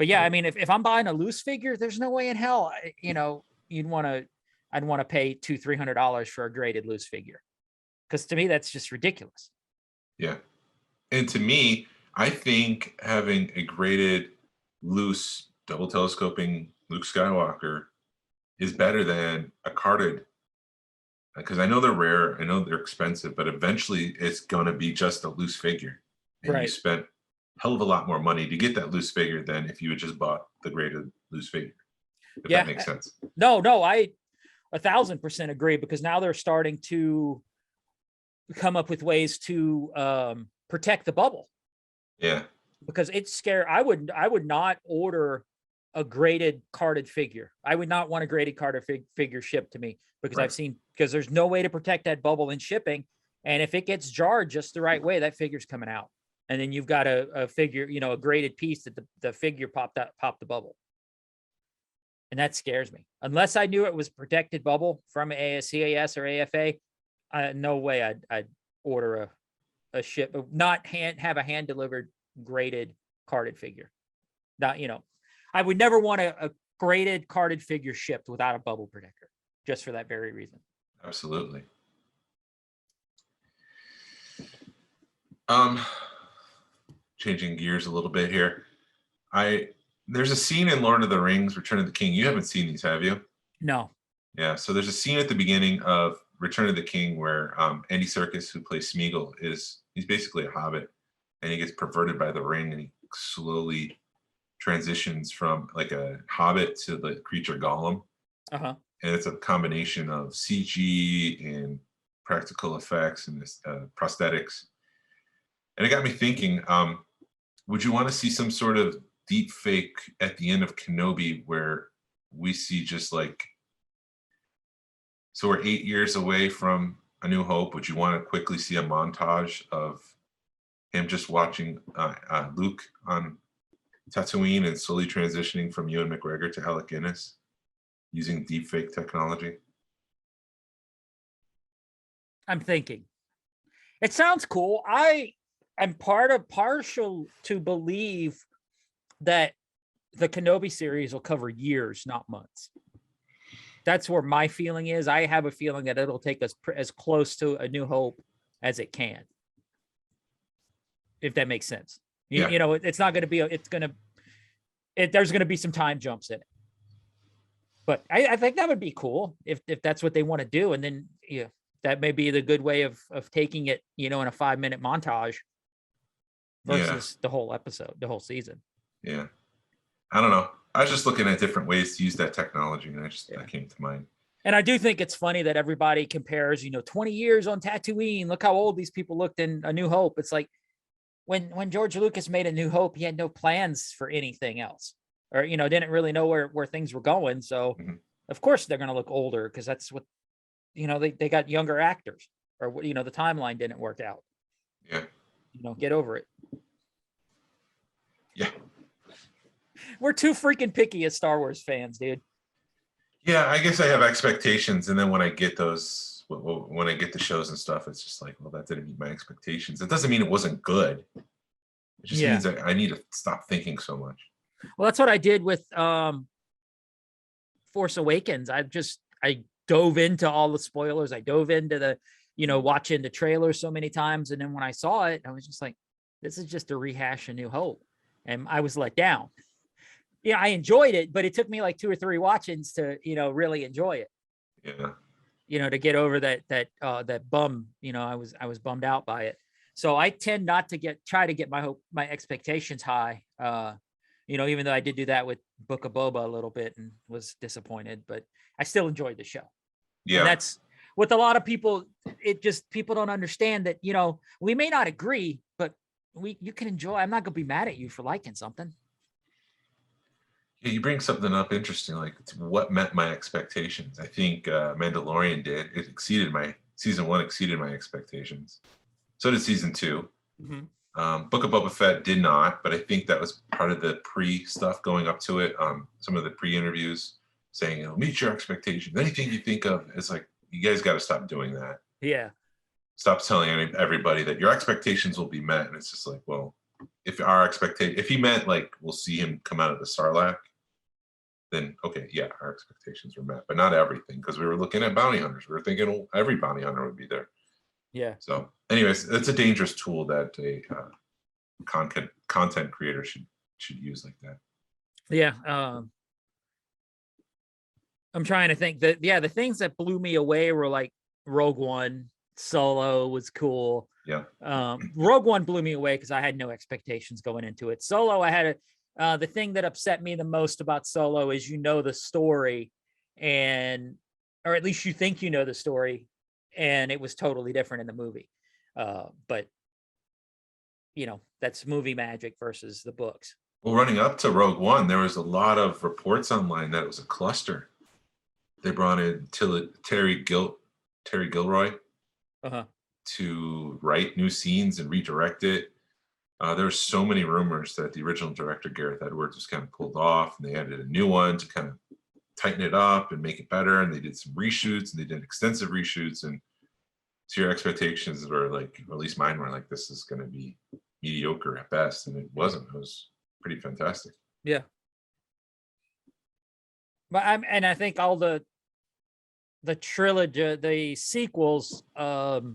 yeah, I mean, if I'm buying a loose figure, there's no way in hell, I'd want to pay $200-$300 for a graded loose figure, because to me, that's just ridiculous. Yeah. And to me, I think having a graded loose double telescoping Luke Skywalker is better than a carded, because I know they're rare, I know they're expensive, but eventually it's going to be just a loose figure. And you spent a hell of a lot more money to get that loose figure than if you had just bought the graded loose figure. If that makes sense. No, I 1,000% agree, because now they're starting to come up with ways to protect the bubble. Yeah. Because it's scary. I would not order a graded carded figure. I would not want a graded carded figure shipped to me, because because there's no way to protect that bubble in shipping. And if it gets jarred just the right way, that figure's coming out. And then you've got a figure, a graded piece that the figure popped the bubble. And that scares me. Unless I knew it was protected bubble from CAS or AFA, no way I'd order a ship, not have a hand delivered graded carded figure. Not, I would never want a graded carded figure shipped without a bubble protector, just for that very reason. Absolutely. Changing gears a little bit here. There's a scene in Lord of the Rings, Return of the King. You haven't seen these, have you? No. Yeah. So there's a scene at the beginning of Return of the King where Andy Serkis, who plays Smeagol, he's basically a hobbit, and he gets perverted by the ring, and he slowly transitions from like a hobbit to the creature Gollum. Uh-huh. And it's a combination of CG and practical effects and prosthetics. And it got me thinking, would you want to see some sort of deep fake at the end of Kenobi where we see just like, so we're 8 years away from A New Hope. Would you want to quickly see a montage of him just watching Luke on Tatooine and slowly transitioning from Ewan McGregor to Alec Guinness using deepfake technology? I'm thinking. It sounds cool. I'm partial to believe that the Kenobi series will cover years, not months. That's where my feeling is. I have a feeling that it'll take us as close to A New Hope as it can, if that makes sense. It's not going to be. There's going to be some time jumps in it, but I think that would be cool if that's what they want to do, and then that may be the good way of taking it, in a 5-minute montage versus the whole episode, the whole season. Yeah. I don't know. I was just looking at different ways to use that technology, and that came to mind. And I do think it's funny that everybody compares, 20 years on Tatooine. Look how old these people looked in A New Hope. It's like when George Lucas made A New Hope, he had no plans for anything else, or, didn't really know where things were going. So Of course they're going to look older because that's what, they got younger actors, or, the timeline didn't work out. Yeah. Get over it. Yeah. We're too freaking picky as Star Wars fans, dude. Yeah, I guess I have expectations, and then when I get those, when I get the shows and stuff, it's just like, well, that didn't meet my expectations. It doesn't mean it wasn't good. It just means I need to stop thinking so much. Well, that's what I did with Force Awakens. I dove into all the spoilers. I dove into the, watching the trailer so many times, and then when I saw it, I was just like, this is just a rehash of New Hope, and I was let down. Yeah, I enjoyed it, but it took me like 2 or 3 watchings to, really enjoy it. Yeah. To get over that bum, I was bummed out by it. So I tend not to try to get my expectations high. Even though I did do that with Book of Boba a little bit and was disappointed, but I still enjoyed the show. Yeah. And that's with a lot of people. People don't understand that, we may not agree, but you can enjoy. I'm not going to be mad at you for liking something. Yeah, you bring something up interesting, like what met my expectations. I think Mandalorian did. Season 1 exceeded my expectations. So did season 2. Mm-hmm. Book of Boba Fett did not, but I think that was part of the pre-stuff going up to it. Some of the pre-interviews saying, it'll meet your expectations. Anything you think of, it's like, you guys got to stop doing that. Yeah. Stop telling everybody that your expectations will be met. And it's just like, well, if he meant like, we'll see him come out of the Sarlacc, then okay, yeah, our expectations were met, but not everything, because we were looking at bounty hunters. We were thinking every bounty hunter would be there. Yeah. So anyways, it's a dangerous tool that a content creator should use like that. Yeah. I'm trying to think that, the things that blew me away were like Rogue One. Solo was cool. Yeah. Rogue One blew me away because I had no expectations going into it. Solo, I had the thing that upset me the most about Solo is the story, or at least you think the story, and it was totally different in the movie. But that's movie magic versus the books. Well, running up to Rogue One, there was a lot of reports online that it was a cluster. They brought in Terry Gilroy to write new scenes and redirect it. There were so many rumors that the original director, Gareth Edwards, was kind of pulled off, and they added a new one to kind of tighten it up and make it better. And they did some reshoots, and they did extensive reshoots. And so your expectations were like, or at least mine were like, this is going to be mediocre at best. And it wasn't. It was pretty fantastic. Yeah. But I think all the trilogy, the sequels, The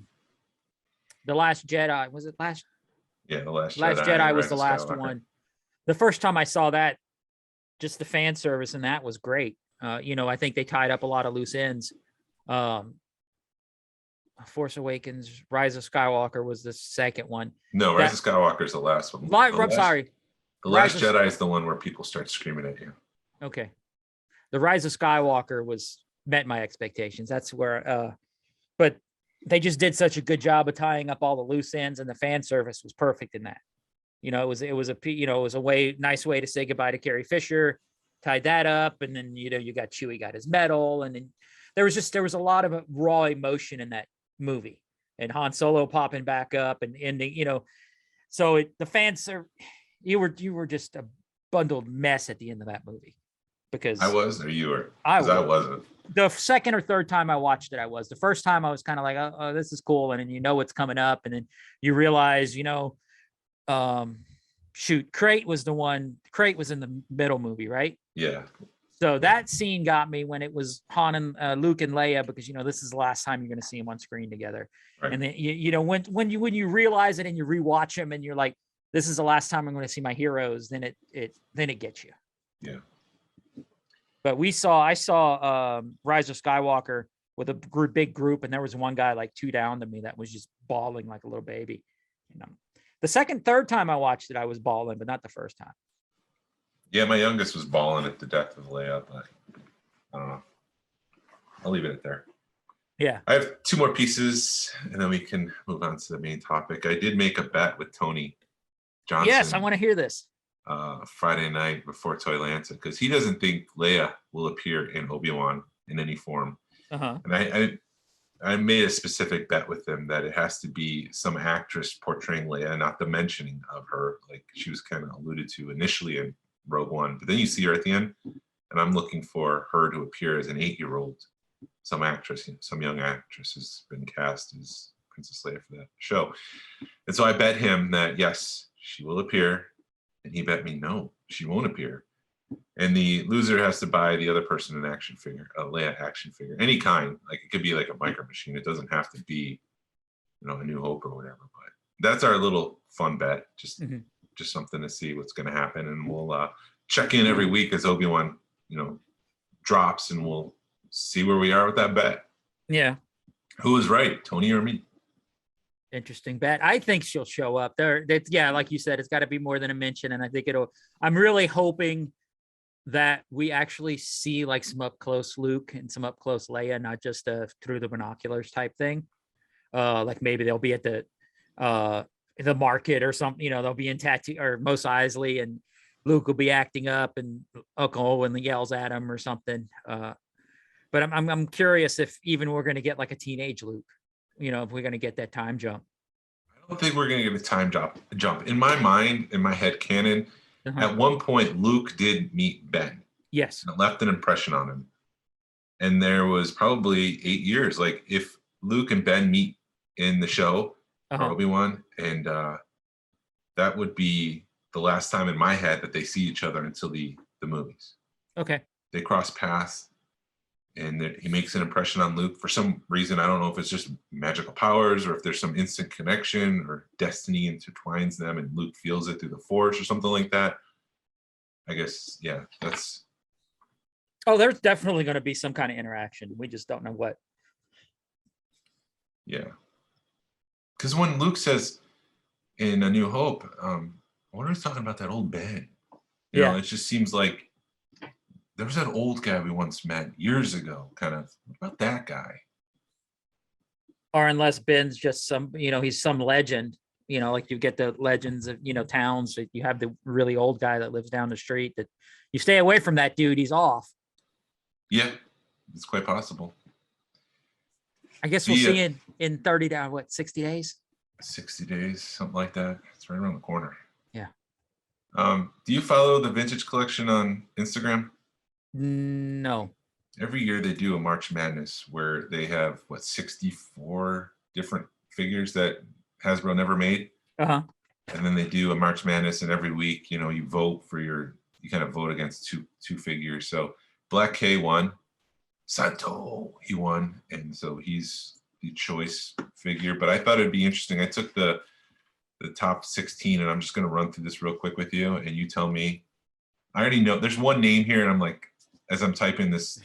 Last Jedi, was it last? Yeah, The Last Jedi was the last Skywalker. one. The first time I saw that, just the fan service and that was great. I think they tied up a lot of loose ends. Force Awakens, Rise of Skywalker was the second one. No, Rise of Skywalker is the last one. I'm sorry. The Last Jedi is the one where people start screaming at you. Okay. The Rise of Skywalker met my expectations. That's where, but they just did such a good job of tying up all the loose ends, and the fan service was perfect in that. It was a nice way to say goodbye to Carrie Fisher, tied that up, and then you got Chewie got his medal, and then there was a lot of raw emotion in that movie, and Han Solo popping back up and ending, so the fans are, you were just a bundled mess at the end of that movie. Because I was, or you were? I wasn't. The second or third time I watched it, I was. The first time I was kind of like, oh, this is cool. And then what's coming up. And then you realize, Crate was in the middle movie, right? Yeah. So that scene got me when it was Han and Luke and Leia, because, this is the last time you're going to see them on screen together. Right. And then, when you realize it and you rewatch them and you're like, this is the last time I'm going to see my heroes, then it gets you. Yeah. But I saw Rise of Skywalker with a big group, and there was one guy like 2 down to me that was just bawling like a little baby. The third time I watched it, I was bawling, but not the first time. Yeah, my youngest was bawling at the death of Leia, but I don't know. I'll leave it at there. Yeah. I have 2 more pieces, and then we can move on to the main topic. I did make a bet with Tony Johnson. Yes, I want to hear this. Friday night before Toylanta because he doesn't think Leia will appear in Obi-Wan in any form. And I made a specific bet with him that it has to be some actress portraying Leia, not the mentioning of her, like she was kind of alluded to initially in Rogue One. But then you see her at the end, and I'm looking for her to appear as an 8-year-old. Some actress, some young actress has been cast as Princess Leia for that show. And so I bet him that, yes, she will appear. And he bet me, no, she won't appear. And the loser has to buy the other person an action figure, a Leia action figure, any kind. Like it could be like a micro machine. It doesn't have to be, a New Hope or whatever. But that's our little fun bet. Just something to see what's going to happen, and we'll check in every week as Obi-Wan, drops, and we'll see where we are with that bet. Yeah. Who was right, Tony or me? Interesting bet. I think she'll show up there. Yeah, like you said, it's got to be more than a mention, and I think I'm really hoping that we actually see like some up close Luke and some up close Leia, not just through the binoculars type thing. Like maybe they'll be at the market or something. They'll be in Tattoo or Mos Eisley, and Luke will be acting up, and Uncle Owen yells at him or something. But I'm curious if even we're going to get like a teenage Luke. If we're going to get that time jump. I don't think we're going to get a time jump. In my mind, in my head canon, at one point, Luke did meet Ben. Yes. And it left an impression on him. And there was probably 8 years. Like if Luke and Ben meet in the show, or Obi-Wan, and that would be the last time in my head that they see each other until the movies. Okay. They cross paths. And he makes an impression on Luke for some reason. I don't know if it's just magical powers or if there's some instant connection or destiny intertwines them and Luke feels it through the Force or something like that. I guess, yeah, that's. Oh, there's definitely going to be some kind of interaction. We just don't know what. Yeah. Because when Luke says in A New Hope, I wonder if he's talking about that old Ben. You know, it just seems like there was that old guy we once met years ago, kind of. What about that guy? Or unless Ben's just some, he's some legend, like you get the legends of, towns. You have the really old guy that lives down the street that you stay away from that dude. He's off. Yeah, it's quite possible. I guess we'll see in 60 days? 60 days, something like that. It's right around the corner. Yeah. Do you follow the Vintage Collection on Instagram? No. Every year they do a March Madness where they have 64 different figures that Hasbro never made. And then they do a March Madness, and every week, you vote for you kind of vote against two figures. So Black K won, Santo, he won, and so he's the choice figure. But I thought it'd be interesting. I took the top 16, and I'm just going to run through this real quick with you, and you tell me. I already know there's one name here, and I'm like, as I'm typing this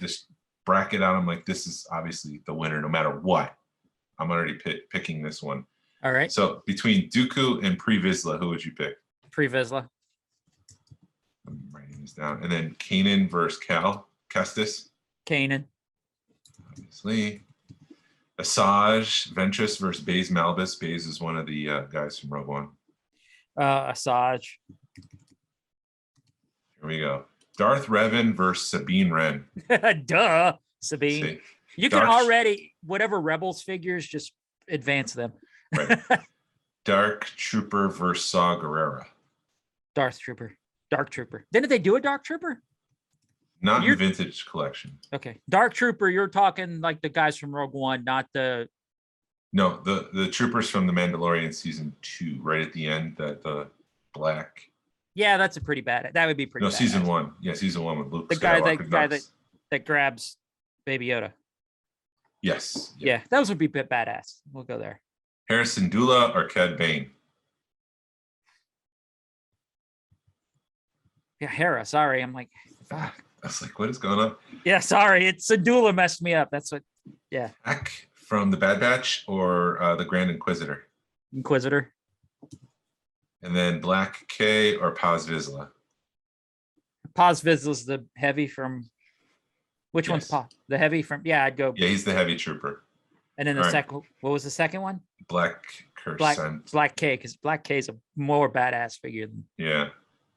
bracket out, I'm like, this is obviously the winner no matter what. I'm already picking this one. All right. So between Dooku and Pre Vizsla, who would you pick? Pre Vizsla. I'm writing this down. And then Kanan versus Kestis. Kanan. Obviously. Asajj Ventress versus Baze Malbus. Baze is one of the guys from Rogue One. Asajj. Here we go. Darth Revan versus Sabine Wren. Duh, Sabine. See? You can already, whatever Rebels figures, just advance them. Right. Dark Trooper versus Saw Gerrera. Dark Trooper. Didn't they do a Dark Trooper? Not in Vintage Collection. Okay. Dark Trooper, you're talking like the guys from Rogue One, not the... No, the troopers from The Mandalorian Season 2, right at the end, the black... Yeah, that's a pretty bad. That would be pretty. No, badass. Season 1. Yeah, Season 1 with Luke. The guy that grabs Baby Yoda. Yes. Yeah, those would be a bit badass. We'll go there. Harrison Dula or Cad Bane? Yeah, Hera. Sorry, I'm like. I was like, what is going on? Yeah, sorry. It's Syndulla messed me up. That's what. Yeah. Back from the Bad Batch or the Grand Inquisitor? Inquisitor. And then Black K or Paz Vizsla? Paz Vizsla's the heavy from. Which one's Paz? The heavy from? Yeah, I'd go. Yeah, he's the heavy trooper. And then the second. What was the second one? Black K, because Black K is a more badass figure than. Yeah.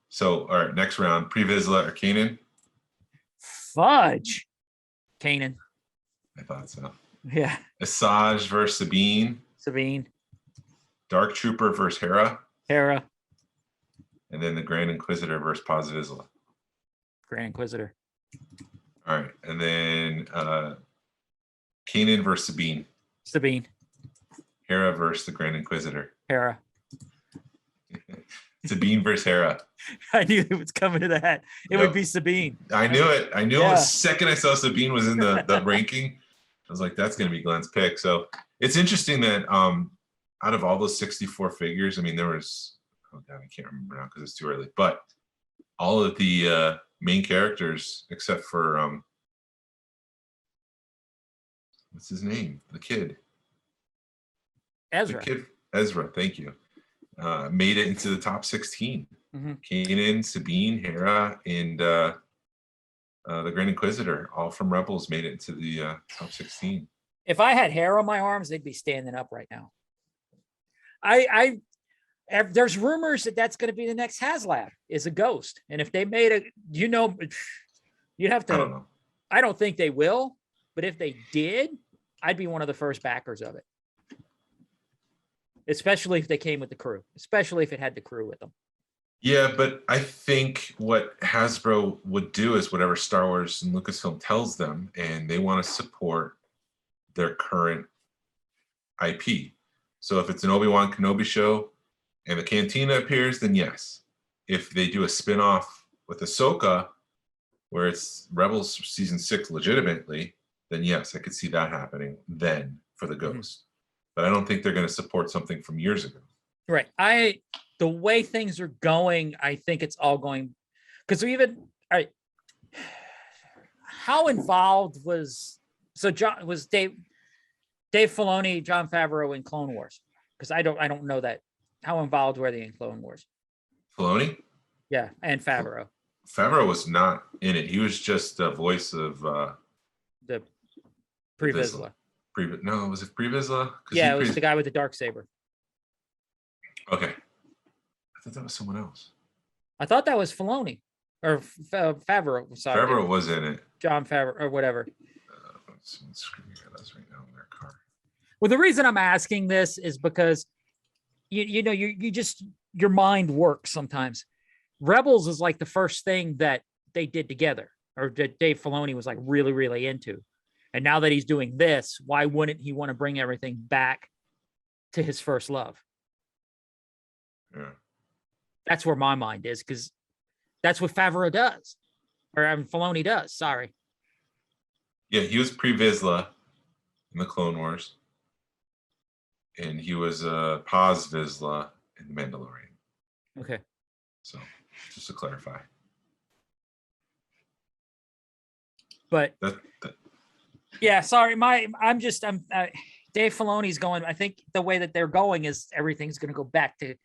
So, all right, next round, Pre-Vizsla or Kanan? Fudge. Kanan. I thought so. Yeah. Asajj versus Sabine. Sabine. Dark Trooper versus Hera. Hera. And then the Grand Inquisitor versus Paz Vizsla. Grand Inquisitor. All right, and then Kanan versus Sabine. Sabine. Hera versus the Grand Inquisitor. Hera. Sabine versus Hera. I knew it was coming to that. It would be Sabine. I knew it. I knew it the second I saw Sabine was in the ranking. I was like, that's going to be Glenn's pick. So it's interesting that out of all those 64 figures, I mean, there was, oh God, I can't remember now because it's too early, but all of the main characters, except for, what's his name? The kid. Ezra. The kid, Ezra, thank you. Made it into the top 16. Kanan, Sabine, Hera, and the Grand Inquisitor, all from Rebels, made it into the top 16. If I had hair on my arms, they'd be standing up right now. There's rumors that that's going to be the next HasLab is a ghost. And if they made it, you'd have to, I don't know. I don't think they will, but if they did, I'd be one of the first backers of it. Especially if they came with the crew, especially if it had the crew with them. Yeah, but I think what Hasbro would do is whatever Star Wars and Lucasfilm tells them, and they want to support their current IP. So if it's an Obi-Wan Kenobi show and the Cantina appears, then yes. If they do a spin-off with Ahsoka, where it's Rebels season 6 legitimately, then yes, I could see that happening then for the Ghost. But I don't think they're going to support something from years ago. Right. The way things are going, I think it's all going because how involved was Dave Filoni, Jon Favreau in Clone Wars? Because I don't know that. How involved were they in Clone Wars? Filoni? Yeah, and Favreau. Favreau was not in it. He was just a voice of the Pre-Vizsla. No, was it Pre-Vizsla? Yeah, it was the guy with the darksaber. Okay. I thought that was someone else. I thought that was Filoni or Favreau. Sorry, Favreau was in it. Jon Favreau or whatever. Someone's screaming at us right now in their car. Well, the reason I'm asking this is because you just your mind works sometimes. Rebels is like the first thing that they did together, or that Dave Filoni was like really, really into. And now that he's doing this, why wouldn't he want to bring everything back to his first love? Yeah. That's where my mind is, because that's what Favreau does, or Filoni does. Sorry. Yeah, he was Pre-Vizsla in the Clone Wars, and he was Paz Vizsla in the Mandalorian. Okay. So, just to clarify. But yeah, sorry. I'm Dave Filoni's going. I think the way that they're going is everything's going to go back to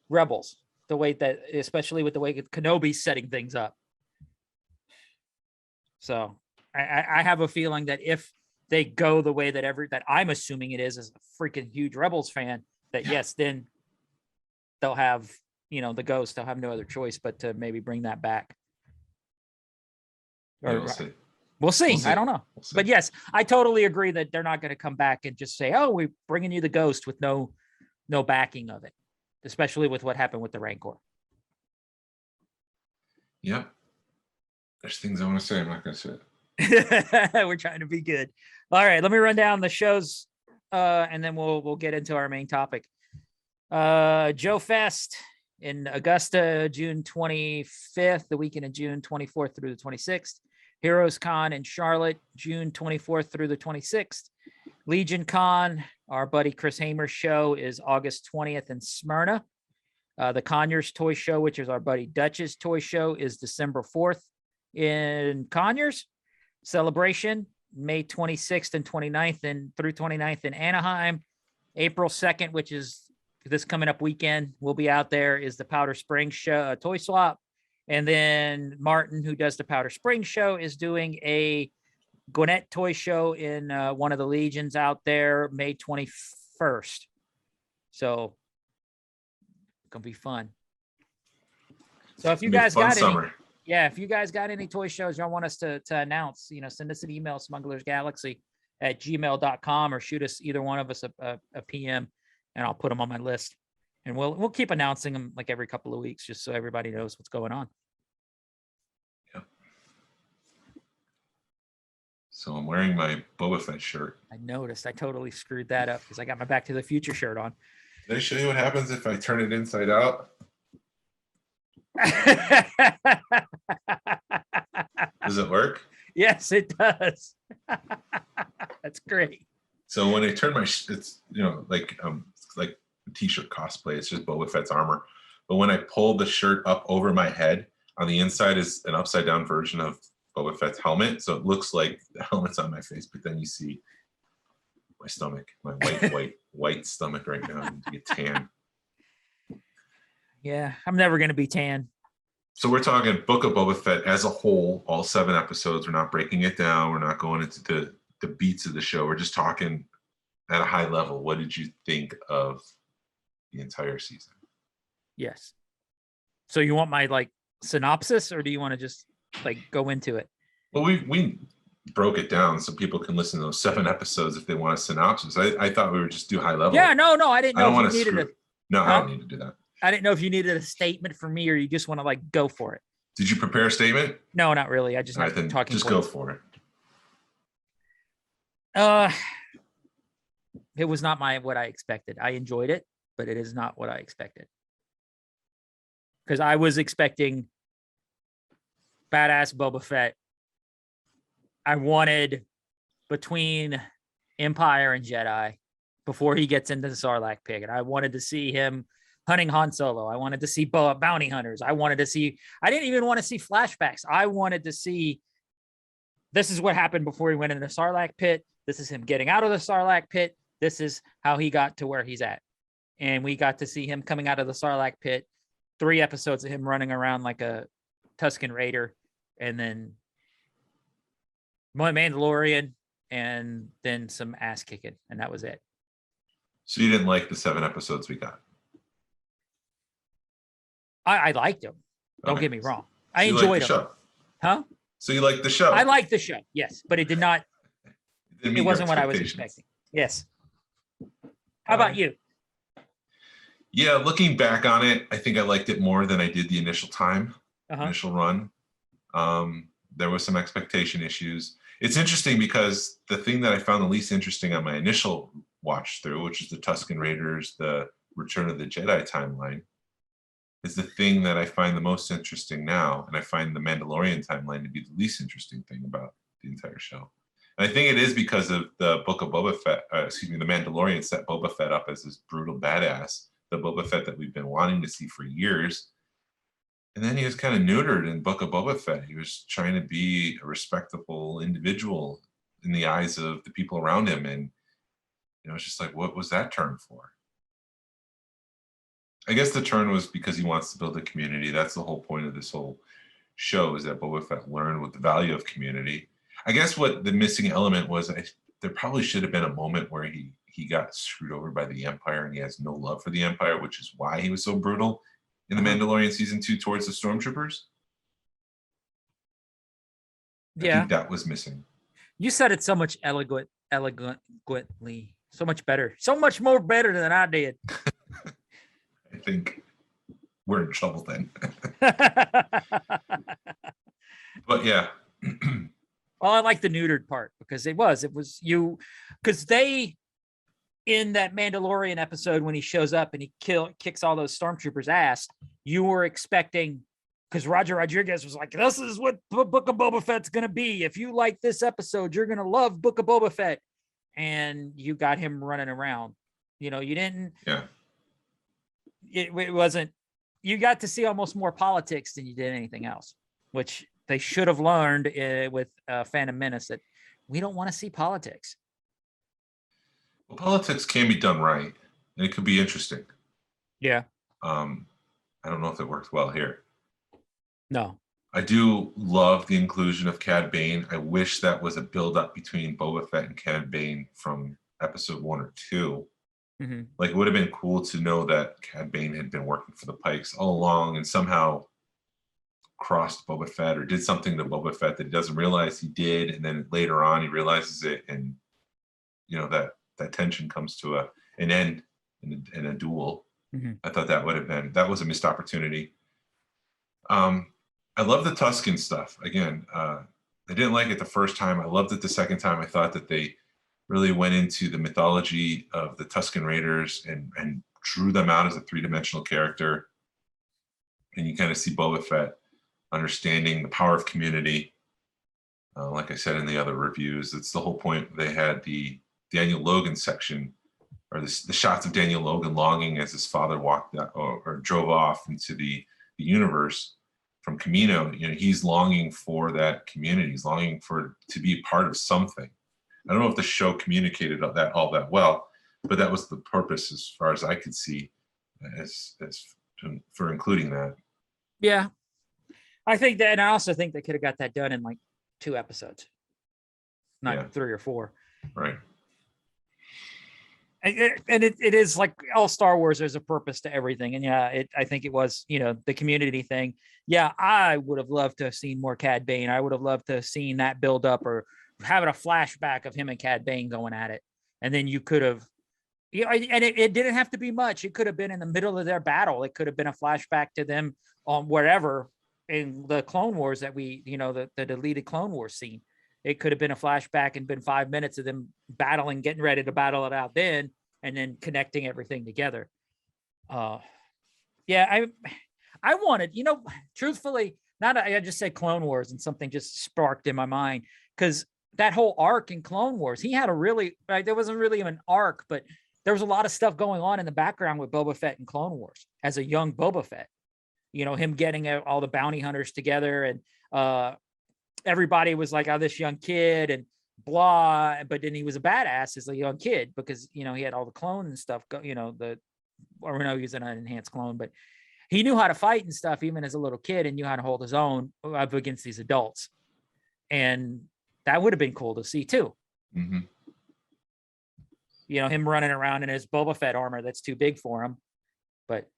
Rebels. The way that, especially with the way Kenobi's setting things up. So I have a feeling that if they go the way that that I'm assuming it is, as a freaking huge Rebels fan, that yes, then they'll have, the Ghost. They'll have no other choice but to maybe bring that back. Or, yeah, we'll see. We'll see. I don't know. We'll see. But yes, I totally agree that they're not going to come back and just say, oh, we're bringing you the Ghost with no backing of it, especially with what happened with the Rancor. Yeah. There's things I want to say. I'm not going to say it. We're trying to be good. All right, let me run down the shows and then we'll get into our main topic. Joe Fest in Augusta, June 25th, the weekend of June 24th through the 26th. Heroes Con in Charlotte, June 24th through the 26th. Legion Con, our buddy Chris Hamer's show, is August 20th in Smyrna. The Conyers Toy Show, which is our buddy Dutch's toy show, is December 4th in Conyers. Celebration, May 26th and 29th and through 29th in Anaheim. April 2nd, which is this coming up weekend, we'll be out there, is the Powder Springs show, toy swap. And then Martin, who does the Powder Springs show, is doing a Gwinnett toy show in one of the Legions out there, May 21st. So, gonna be fun. So if you It'll be a guys fun got summer. if you guys got any toy shows y'all want us to announce, send us an email, smugglersgalaxy@gmail.com, or shoot us, either one of us, a PM, and I'll put them on my list. And we'll keep announcing them like every couple of weeks, just so everybody knows what's going on. Yeah. So I'm wearing my Boba Fett shirt. I noticed I totally screwed that up because I got my Back to the Future shirt on. Did I show you what happens if I turn it inside out? Does it work? Yes, it does. That's great. So when I turn my, it's like a t-shirt cosplay. It's just Boba Fett's armor. But when I pull the shirt up over my head, on the inside is an upside down version of Boba Fett's helmet. So it looks like the helmet's on my face, but then you see my stomach, my white stomach right now. I need to get tan. Yeah, I'm never gonna be tan. So we're talking Book of Boba Fett as a whole, all 7 episodes. We're not breaking it down. We're not going into the beats of the show. We're just talking at a high level. What did you think of the entire season? Yes. So you want my synopsis, or do you want to just go into it? Well, we broke it down so people can listen to those 7 episodes if they want a synopsis. I thought we would just do high level. Yeah, no, I didn't know if you needed it. No, I don't need to do that. I didn't know if you needed a statement from me, or you just want to go for it. Did you prepare a statement? No, not really. I just All right, then talking. just points. go for it. It was not what I expected. I enjoyed it, but it is not what I expected. Because I was expecting badass Boba Fett. I wanted between Empire and Jedi before he gets into the Sarlacc pit. And I wanted to see him hunting Han Solo. I wanted to see bounty hunters. I didn't even want to see flashbacks. I wanted to see, this is what happened before he went into the Sarlacc pit. This is him getting out of the Sarlacc pit. This is how he got to where he's at. And we got to see him coming out of the Sarlacc pit, 3 episodes of him running around like a Tusken Raider, and then Mandalorian, and then some ass kicking. And that was it. So you didn't like the 7 episodes we got? I liked them. Don't get me wrong. I So enjoyed them. Show. Huh? So you liked the show? I liked the show, yes, but it did not. It Wasn't what I was expecting. Yes. How about you? Yeah, looking back on it, I think I liked it more than I did the initial initial run. There was some expectation issues. It's interesting because the thing that I found the least interesting on my initial watch through, which is the Tusken Raiders, the Return of the Jedi timeline, is the thing that I find the most interesting now. And I find the Mandalorian timeline to be the least interesting thing about the entire show. And I think it is because of the Book of Boba Fett, the Mandalorian set Boba Fett up as this brutal badass, the Boba Fett that we've been wanting to see for years. And then he was kind of neutered in Book of Boba Fett. He was trying to be a respectable individual in the eyes of the people around him. And, it's just like, what was that turn for? I guess the turn was because he wants to build a community. That's the whole point of this whole show, is that Boba Fett learned what the value of community. I guess what the missing element was, there probably should have been a moment where he got screwed over by the Empire and he has no love for the Empire, which is why he was so brutal in The Mandalorian season 2 towards the stormtroopers. I think that was missing. You said it so much elegantly, so much better, so much more better than I did. I think we're in trouble then. But yeah. Well, I like the neutered part because it was you, because they, in that Mandalorian episode when he shows up and he kicks all those stormtroopers' ass, you were expecting, because Roger Rodriguez was like, this is what Book of Boba Fett's going to be. If you like this episode, you're going to love Book of Boba Fett. And you got him running around. You didn't. Yeah. It wasn't, you got to see almost more politics than you did anything else, which they should have learned with Phantom Menace, that we don't want to see politics. Well, politics can be done right, and it could be interesting. Yeah. I don't know if it worked well here. No. I do love the inclusion of Cad Bane. I wish that was a build-up between Boba Fett and Cad Bane from episode 1 or 2. Mm-hmm. Like, it would have been cool to know that Cad Bane had been working for the Pikes all along, and somehow crossed Boba Fett or did something to Boba Fett that he doesn't realize he did, and then later on he realizes it, and that tension comes to an end in a duel. Mm-hmm. I thought that was a missed opportunity. I love the Tusken stuff. Again, I didn't like it the first time. I loved it the second time. I thought that they really went into the mythology of the Tusken Raiders and drew them out as a three-dimensional character. And you kind of see Boba Fett understanding the power of community. Like I said in the other reviews, that's the whole point. They had the Daniel Logan section, or the shots of Daniel Logan longing as his father walked out, or drove off into the universe from Camino. He's longing for that community. He's longing to be part of something. I don't know if the show communicated that all that well, but that was the purpose, as far as I could see, as for including that. Yeah, I think that, and I also think they could have got that done in like 2 episodes, not 3 or 4. Right. And it is like all Star Wars. There's a purpose to everything, and I think it was the community thing. Yeah, I would have loved to have seen more Cad Bane. I would have loved to have seen that build up, or having a flashback of him and Cad Bane going at it, and then you could have. And it didn't have to be much. It could have been in the middle of their battle. It could have been a flashback to them on wherever in the Clone Wars that the deleted Clone Wars scene. It could have been a flashback and been 5 minutes of them battling, getting ready to battle it out then, and then connecting everything together. I wanted, truthfully, I just said Clone Wars and something just sparked in my mind, because that whole arc in Clone Wars, he had there wasn't really an arc, but there was a lot of stuff going on in the background with Boba Fett and Clone Wars as a young Boba Fett. Him getting all the bounty hunters together, and everybody was like, oh, this young kid and blah. But then he was a badass as a young kid because, he had all the clones and stuff, he was an enhanced clone, but he knew how to fight and stuff, even as a little kid, and knew how to hold his own up against these adults. And that would have been cool to see too. Mm-hmm. Him running around in his Boba Fett armor that's too big for him, but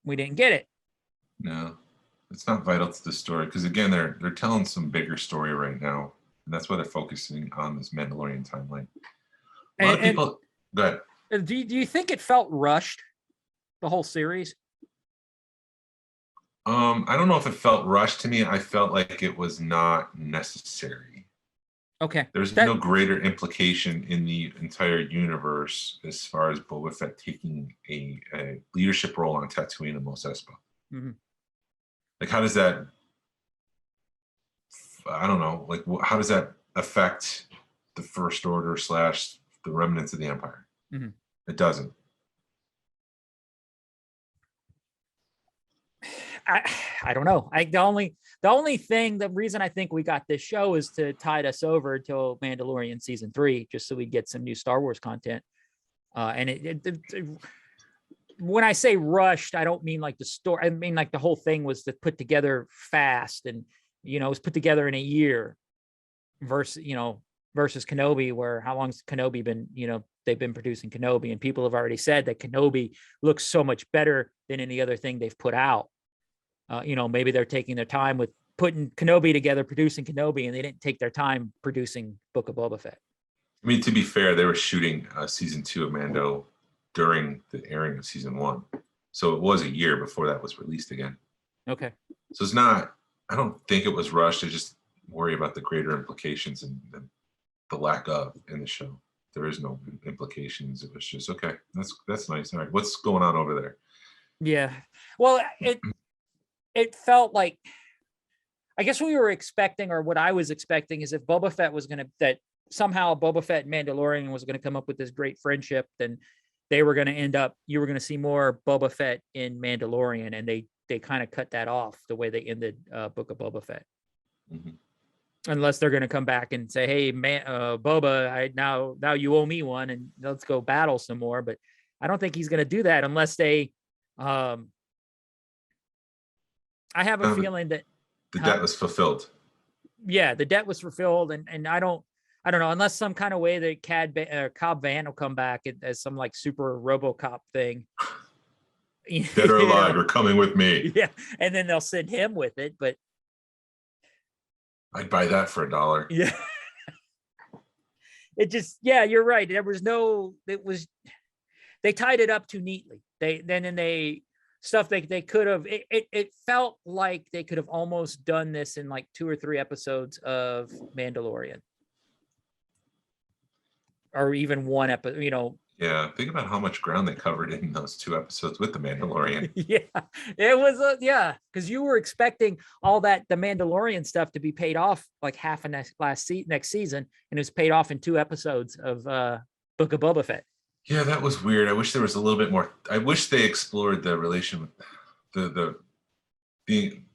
we didn't get it. No, it's not vital to the story, because again, they're telling some bigger story right now, and that's why they're focusing on this Mandalorian timeline. A lot of people. Go ahead. Do you think it felt rushed, the whole series? I don't know if it felt rushed to me. I felt like it was not necessary. Okay. There's no greater implication in the entire universe as far as Boba Fett taking a leadership role on Tatooine and Mos Espa. Mm-hmm. Like, how does that? I don't know. Like, how does that affect the First Order / the remnants of the Empire? Mm-hmm. It doesn't. I don't know. The reason I think we got this show is to tide us over till Mandalorian season 3, just so we get some new Star Wars content. And when I say rushed, I don't mean like the story. I mean like the whole thing was put together fast, and it was put together in a year. Versus Kenobi, where how long's Kenobi been? They've been producing Kenobi, and people have already said that Kenobi looks so much better than any other thing they've put out. Maybe they're taking their time with putting Kenobi together, producing Kenobi, and they didn't take their time producing Book of Boba Fett. I mean, to be fair, they were shooting season 2 of Mando during the airing of season 1. So it was a year before that was released again. Okay. So it's not, I don't think it was rushed. I just worry about the greater implications and the lack of in the show. There is no implications. It was just, okay, that's nice. All right, what's going on over there? Yeah. Well, it felt like, I guess we were expecting, or what I was expecting, is if Boba Fett was that somehow Boba Fett and Mandalorian was going to come up with this great friendship, then they were going to end up, you were going to see more Boba Fett in Mandalorian, and they kind of cut that off the way they ended Book of Boba Fett. Mm-hmm. Unless they're going to come back and say, hey, Boba, now you owe me one, and let's go battle some more. But I don't think he's going to do that unless they, I have a feeling that the debt was fulfilled. Yeah, the debt was fulfilled, and I don't know, unless some kind of way that Cobb Vanth will come back as some like super RoboCop thing. Dead or alive, you're coming with me. Yeah, and then they'll send him with it. But I'd buy that for $1. Yeah. It just, yeah, you're right. There was no, they tied it up too neatly. They could have, it felt like they could have almost done this in like 2 or 3 episodes of Mandalorian. Or even 1 episode, Yeah, think about how much ground they covered in those 2 episodes with the Mandalorian. Yeah, it was because you were expecting all the Mandalorian stuff to be paid off like half of next season, and it was paid off in 2 episodes of Book of Boba Fett. Yeah, that was weird. I wish there was a little bit more. I wish they explored the relation with the being.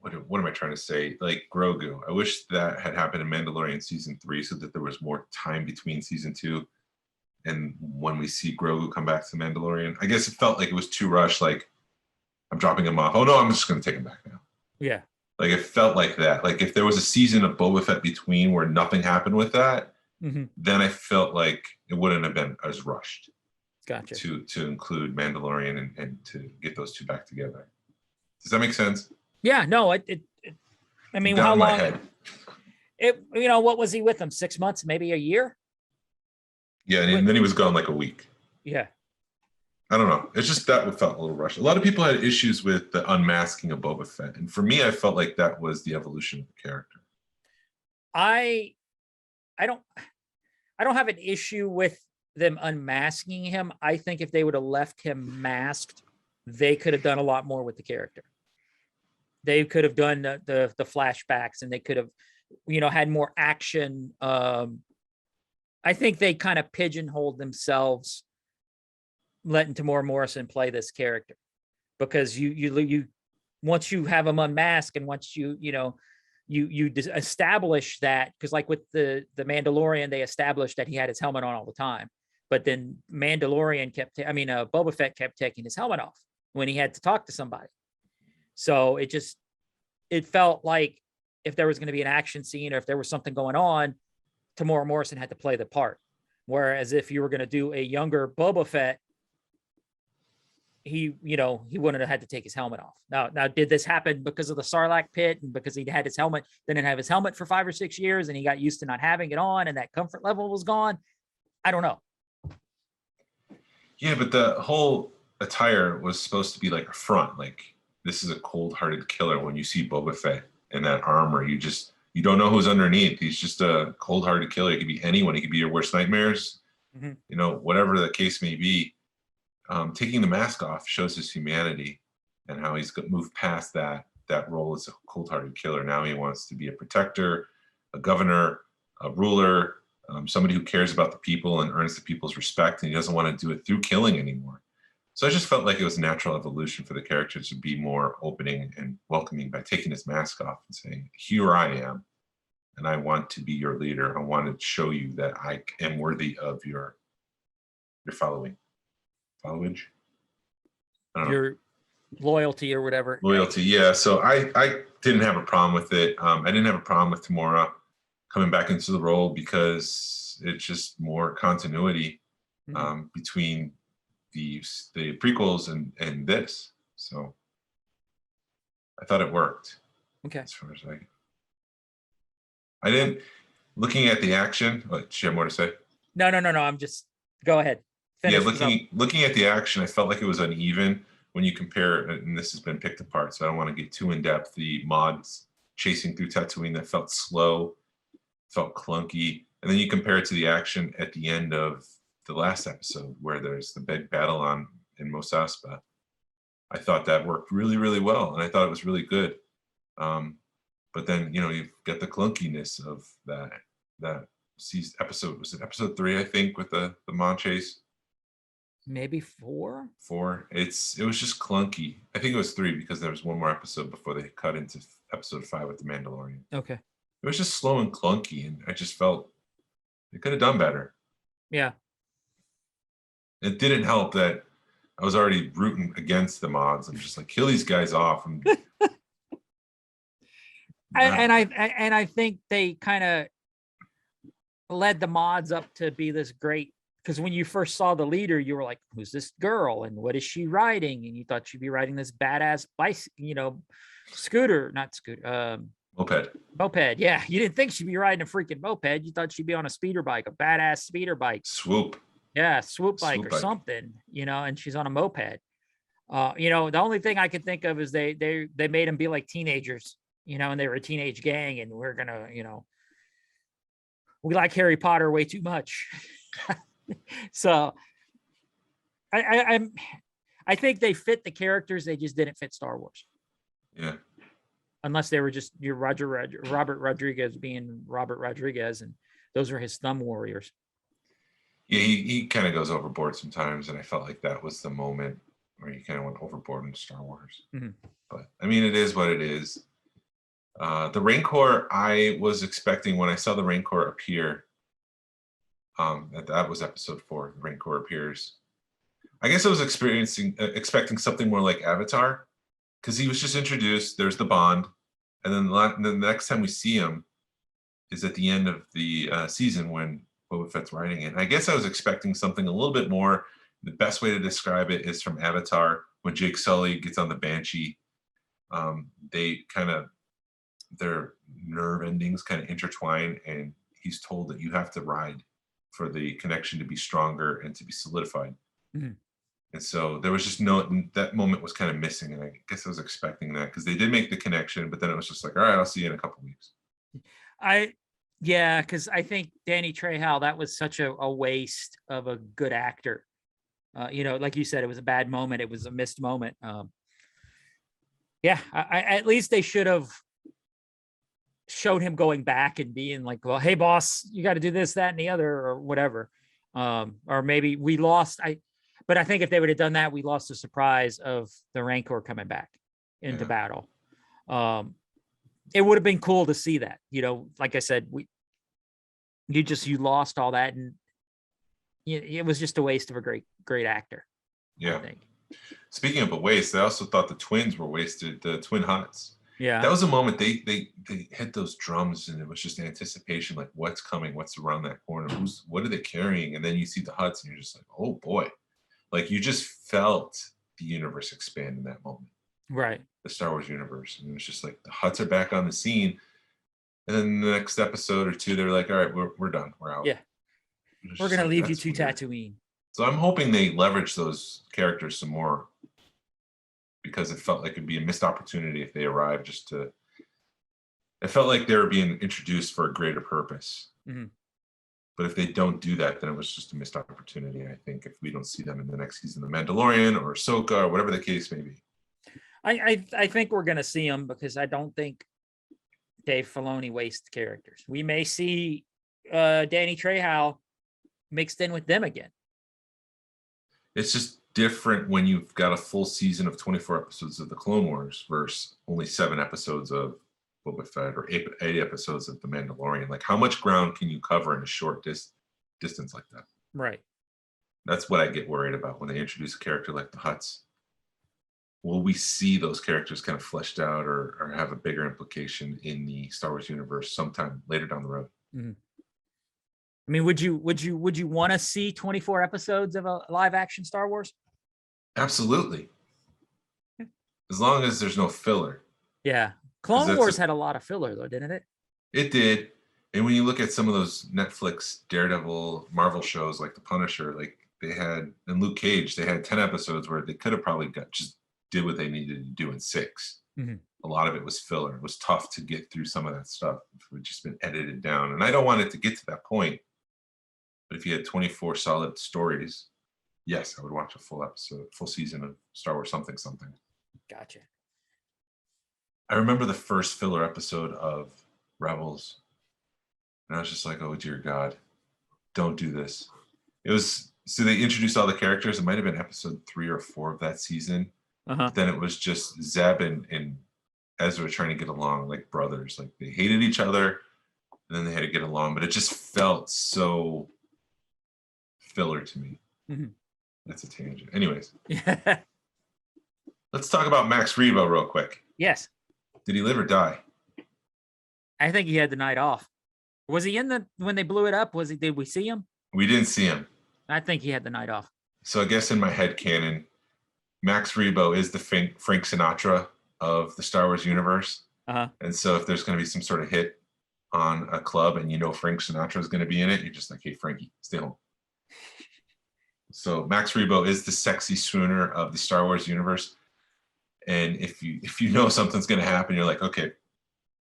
What am I trying to say? Like Grogu. I wish that had happened in Mandalorian season 3, so that there was more time between season 2 and when we see Grogu come back to Mandalorian. I guess it felt like it was too rushed. Like, I'm dropping him off. Oh no, I'm just going to take him back now. Yeah. Like it felt like that. Like if there was a season of Boba Fett between where nothing happened with that, then I felt like it wouldn't have been as rushed. Gotcha. To include Mandalorian and to get those 2 back together. Does that make sense? Yeah. No. I mean, how long? What was he with them? 6 months, maybe a year? Yeah, and then he was gone like a week. Yeah. I don't know. It's just that felt a little rushed. A lot of people had issues with the unmasking of Boba Fett, and for me, I felt like that was the evolution of the character. I don't have an issue with them unmasking him. I think if they would have left him masked, they could have done a lot more with the character. They could have done the flashbacks, and they could have, had more action. I think they kind of pigeonholed themselves letting Tamora Morrison play this character, because you once you have him unmasked, and once you establish that, because like with the Mandalorian, they established that he had his helmet on all the time, but then Boba Fett kept taking his helmet off when he had to talk to somebody. So it felt like if there was going to be an action scene, or if there was something going on, Tamora Morrison had to play the part. Whereas if you were going to do a younger Boba Fett, he wouldn't have had to take his helmet off. Now, did this happen because of the Sarlacc pit and because he had his helmet, didn't have his helmet for 5 or 6 years, and he got used to not having it on, and that comfort level was gone? I don't know. Yeah, but the whole attire was supposed to be like a front. Like, this is a cold-hearted killer. When you see Boba Fett in that armor, you don't know who's underneath. He's just a cold-hearted killer. He could be anyone. He could be your worst nightmares. Whatever the case may be. Taking the mask off shows his humanity and how he's moved past that role as a cold-hearted killer. Now he wants to be a protector, a governor, a ruler, somebody who cares about the people and earns the people's respect, and he doesn't want to do it through killing anymore. So I just felt like it was a natural evolution for the character to be more opening and welcoming by taking his mask off and saying, here I am, and I want to be your leader. I want to show you that I am worthy of your followage. Your loyalty or whatever. Loyalty, yeah. So I didn't have a problem with it. I didn't have a problem with Tamora coming back into the role, because it's just more continuity between the prequels and this. So I thought it worked. Okay. As far as I didn't, looking at the action, do you have more to say? No. I'm just, go ahead. Finish. Yeah, looking at the action, I felt like it was uneven when you compare, and this has been picked apart, so I don't want to get too in depth. The mods chasing through Tatooine, that felt slow, felt clunky, and then you compare it to the action at the end of the last episode where there's the big battle in Mos Espa. I thought that worked really, really well, and I thought it was really good. But then you've got the clunkiness of that season episode. Was it episode 3? I think, with the mod chase. Maybe 4. 4. It was just clunky. I think it was 3 because there was one more episode before they cut into episode 5 with the Mandalorian. Okay. It was just slow and clunky, and I just felt they could have done better. Yeah. It didn't help that I was already rooting against the mods. I'm just like, kill these guys off. And I think they kind of led the mods up to be this great, because when you first saw the leader, you were like, who's this girl and what is she riding? And you thought she'd be riding this badass bike, scooter, not scooter, Moped. Moped. Yeah. You didn't think she'd be riding a freaking moped. You thought she'd be on a speeder bike, a badass speeder bike. Swoop. Yeah. Swoop bike Swoop or bike. something, and she's on a moped. The only thing I could think of is they made them be like teenagers, and they were a teenage gang, and we're gonna, we like Harry Potter way too much. So I think they fit the characters, they just didn't fit Star Wars. Yeah. Unless they were just your Robert Rodriguez being Robert Rodriguez, and those are his thumb warriors. Yeah, he kind of goes overboard sometimes, and I felt like that was the moment where he kind of went overboard in Star Wars. Mm-hmm. But I mean, it is what it is. The Rancor, I was expecting when I saw the Rancor appear. That was episode 4. The Rancor appears. I guess I was expecting something more like Avatar, because he was just introduced. There's the Bond, and then the next time we see him is at the end of the season when Boba Fett's riding it. And I guess I was expecting something a little bit more. The best way to describe it is from Avatar when Jake Sully gets on the Banshee. Their nerve endings kind of intertwine, and he's told that you have to ride for the connection to be stronger and to be solidified. Mm-hmm. And so there was just that moment was kind of missing. And I guess I was expecting that because they did make the connection, but then it was just like, all right, I'll see you in a couple weeks. Because I think Danny Trejo, that was such a waste of a good actor. Like you said, it was a bad moment. It was a missed moment. I at least they should have showed him going back and being like, well, hey boss, you got to do this, that, and the other, or whatever. Or maybe we lost. But I think if they would have done that, we lost the surprise of the Rancor coming back into battle. It would have been cool to see that, like I said, you lost all that, and it was just a waste of a great actor. Yeah. I think. Speaking of a waste, I also thought the twins were wasted, the twin Hutts. Yeah. That was a moment they hit those drums, and it was just anticipation, like what's coming, what's around that corner, what are they carrying? And then you see the Hutts, and you're just like, oh boy. Like you just felt the universe expand in that moment. Right. The Star Wars universe. And it was just like the Hutts are back on the scene. And then the next episode or two, they're like, all right, we're done. We're out. Yeah. We're going to leave you to Tatooine. So I'm hoping they leverage those characters some more, because it felt like it'd be a missed opportunity if they arrived it felt like they were being introduced for a greater purpose. Mm-hmm. But if they don't do that, then it was just a missed opportunity, I think, if we don't see them in the next season, The Mandalorian or Ahsoka or whatever the case may be. I think we're going to see them, because I don't think Dave Filoni wastes characters. We may see Danny Trejo mixed in with them again. It's just different when you've got a full season of 24 episodes of the Clone Wars versus only 7 episodes of Boba Fett or 8 episodes of The Mandalorian. Like, how much ground can you cover in a short distance like that? Right. That's what I get worried about when they introduce a character like the Hutts. Will we see those characters kind of fleshed out or have a bigger implication in the Star Wars universe sometime later down the road? Mm-hmm. I mean, would you want to see 24 episodes of a live action Star Wars? Absolutely. As long as there's no filler. Yeah. Clone Wars had a lot of filler though, didn't it? It did. And when you look at some of those Netflix Daredevil Marvel shows like The Punisher, like they had, and Luke Cage, they had 10 episodes where they could have probably just did what they needed to do in 6. Mm-hmm. A lot of it was filler. It was tough to get through some of that stuff. It would just been edited down. And I don't want it to get to that point. But if you had 24 solid stories, yes, I would watch a full season of Star Wars something. Gotcha. I remember the first filler episode of Rebels, and I was just like, oh dear God, don't do this. So they introduced all the characters. It might have been episode 3 or 4 of that season. Uh-huh. Then it was just Zeb and Ezra trying to get along like brothers. Like they hated each other, and then they had to get along, but it just felt so filler to me. Mm-hmm. That's a tangent. Anyways, let's talk about Max Rebo real quick. Yes. Did he live or die? I think he had the night off. Was he when they blew it up? Did we see him? We didn't see him. I think he had the night off. So I guess in my head canon, Max Rebo is the Frank Sinatra of the Star Wars universe. Uh-huh. And so if there's going to be some sort of hit on a club and you know Frank Sinatra is going to be in it, you're just like, hey, Frankie, stay home. So Max Rebo is the sexy swooner of the Star Wars universe. And if you know something's going to happen, you're like, okay,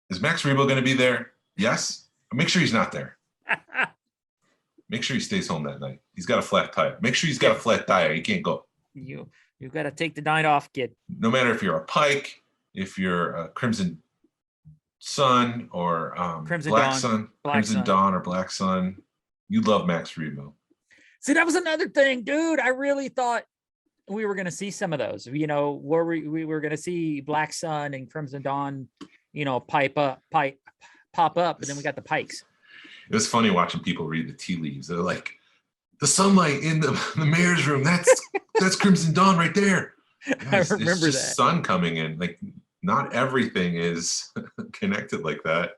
is Max Rebo going to be there? Yes. But make sure he's not there. Make sure he stays home that night. He's got a flat tire. Make sure he's got a flat tire. He can't go. You've got to take the night off, kid. No matter if you're a Pike, if you're a Crimson Sun or Crimson Black Dawn, Sun, Black Crimson Sun. Dawn or Black Sun, you love Max Rebo. See, that was another thing, dude. I really thought we were going to see some of those, where we were going to see Black Sun and Crimson Dawn, pop up, and then we got the Pikes. It was funny watching people read the tea leaves. They're like, the sunlight in the mayor's room, that's Crimson Dawn right there. Guys, I remember it's just that. sun coming in. Like, not everything is connected like that.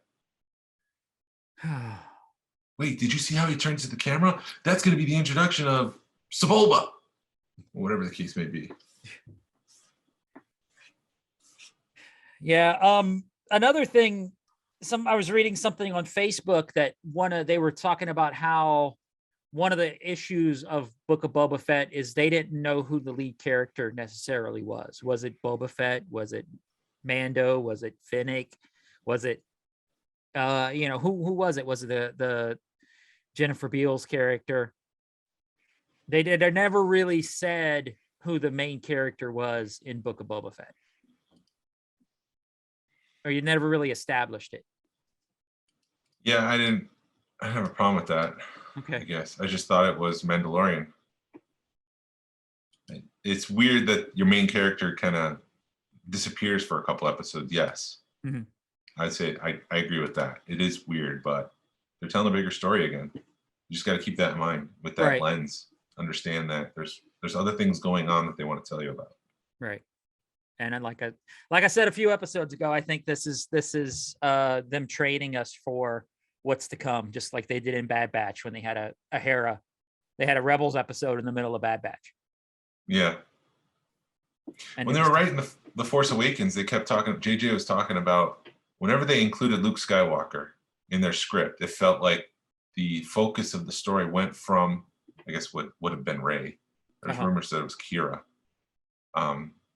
Wait, did you see how he turns to the camera? That's going to be the introduction of Sebulba, whatever the case may be. Yeah. Another thing, I was reading something on Facebook that they were talking about how one of the issues of Book of Boba Fett is they didn't know who the lead character necessarily was. Was it Boba Fett? Was it Mando? Was it Finnick? Was it who was it? Was it the Jennifer Beals character? They never really said who the main character was in Book of Boba Fett. Or you never really established it. Yeah, I didn't have a problem with that. Okay. I guess I just thought it was Mandalorian. It's weird that your main character kind of disappears for a couple episodes. Yes. Mm-hmm. I'd say I agree with that. It is weird, but they're telling a bigger story again. You just got to keep that in mind with that lens. Understand that there's other things going on that they want to tell you about. Right. And then like I said a few episodes ago, I think this is them training us for what's to come, just like they did in Bad Batch when they had a Hera. They had a Rebels episode in the middle of Bad Batch. Yeah. And when they were writing the Force Awakens, they kept talking. JJ was talking about whenever they included Luke Skywalker in their script, it felt like the focus of the story went from, I guess, what would have been Rey. There's rumors that it was Kira.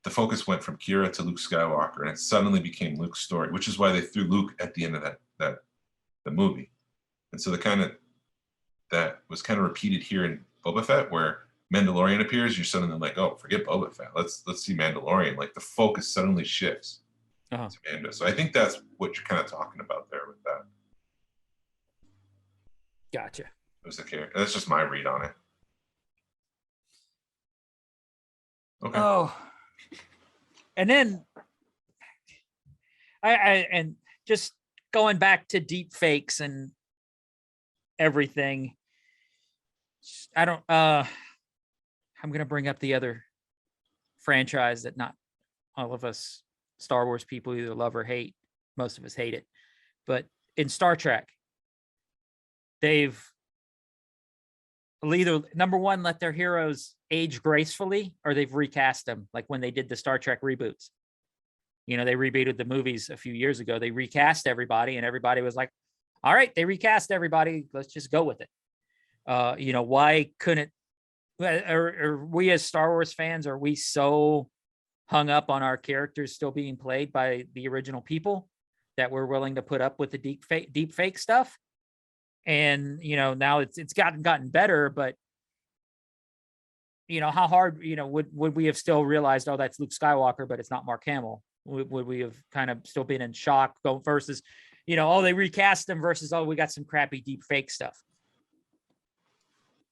The focus went from Kira to Luke Skywalker, and it suddenly became Luke's story, which is why they threw Luke at the end of the movie. And so that was kind of repeated here in Boba Fett, where Mandalorian appears. You're suddenly like, oh, forget Boba Fett. Let's see Mandalorian. Like the focus suddenly shifts to Mando. So I think that's what you're kind of talking about there with that. Gotcha. That's just my read on it. Okay. Oh. And then and just going back to deep fakes and everything. I'm going to bring up the other franchise that not all of us Star Wars people either love or hate. Most of us hate it. But in Star Trek, they've either, number one, let their heroes age gracefully, or they've recast them. Like when they did the Star Trek reboots, they rebooted the movies a few years ago. They recast everybody, and everybody was like, all right, they recast everybody. Let's just go with it. Why couldn't, or we as Star Wars fans, are we so hung up on our characters still being played by the original people that we're willing to put up with the deep fake stuff? And, now it's gotten better, but how hard, would we have still realized, oh, that's Luke Skywalker, but it's not Mark Hamill? Would we have kind of still been in shock versus, oh, they recast them versus, oh, we got some crappy deep fake stuff?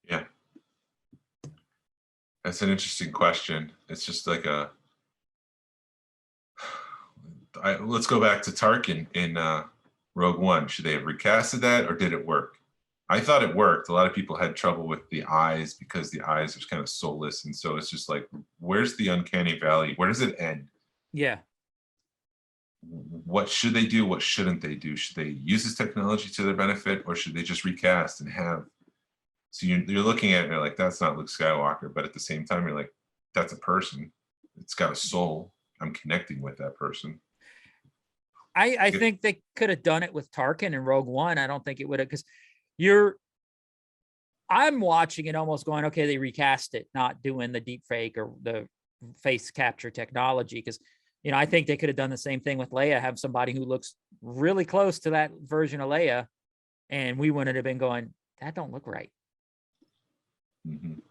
Yeah. That's an interesting question. It's just like let's go back to Tarkin in Rogue One. Should they have recasted that, or did it work? I thought it worked. A lot of people had trouble with the eyes because the eyes are kind of soulless. And so it's just like, where's the uncanny valley? Where does it end? Yeah. What should they do? What shouldn't they do? Should they use this technology to their benefit, or should they just recast and have? So you're looking at it and you're like, that's not Luke Skywalker. But at the same time, you're like, that's a person. It's got a soul. I'm connecting with that person. I think they could have done it with Tarkin and Rogue One. I don't think it would have, because I'm watching it almost going, okay, they recast it, not doing the deep fake or the face capture technology. Because, I think they could have done the same thing with Leia, have somebody who looks really close to that version of Leia, and we wouldn't have been going, that don't look right. Mhm.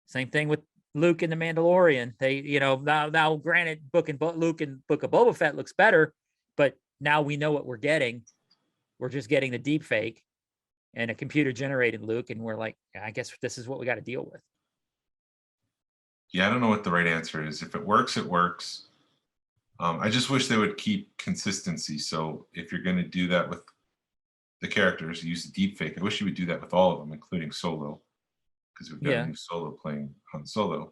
Same thing with Luke and the Mandalorian. They, now granted, Luke and Book of Boba Fett looks better, but now we know what we're getting. We're just getting the deep fake and a computer generated Luke, and we're like, I guess this is what we got to deal with. Yeah, I don't know what the right answer is. If it works, it works. I just wish they would keep consistency. So if you're going to do that with the characters, use the deep fake. I wish you would do that with all of them, including Solo, because we've got a new Solo playing Han Solo,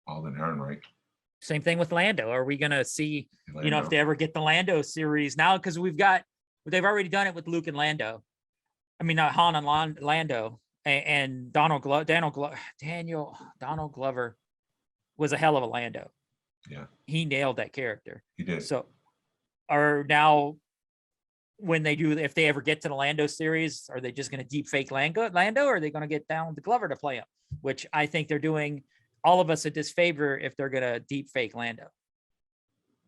Alden Ehrenreich. Same thing with Lando. Are we going to see, Lando. if they ever get the Lando series now? Because they've already done it with Luke and Lando. I mean, not Han and Lando, and Donald Glover was a hell of a Lando. Yeah, he nailed that character. He did. So, are now when they do, if they ever get to the Lando series, are they just going to deep fake Lando, or are they going to get down to Glover to play him? Which I think they're doing all of us a disfavor if they're going to deep fake Lando.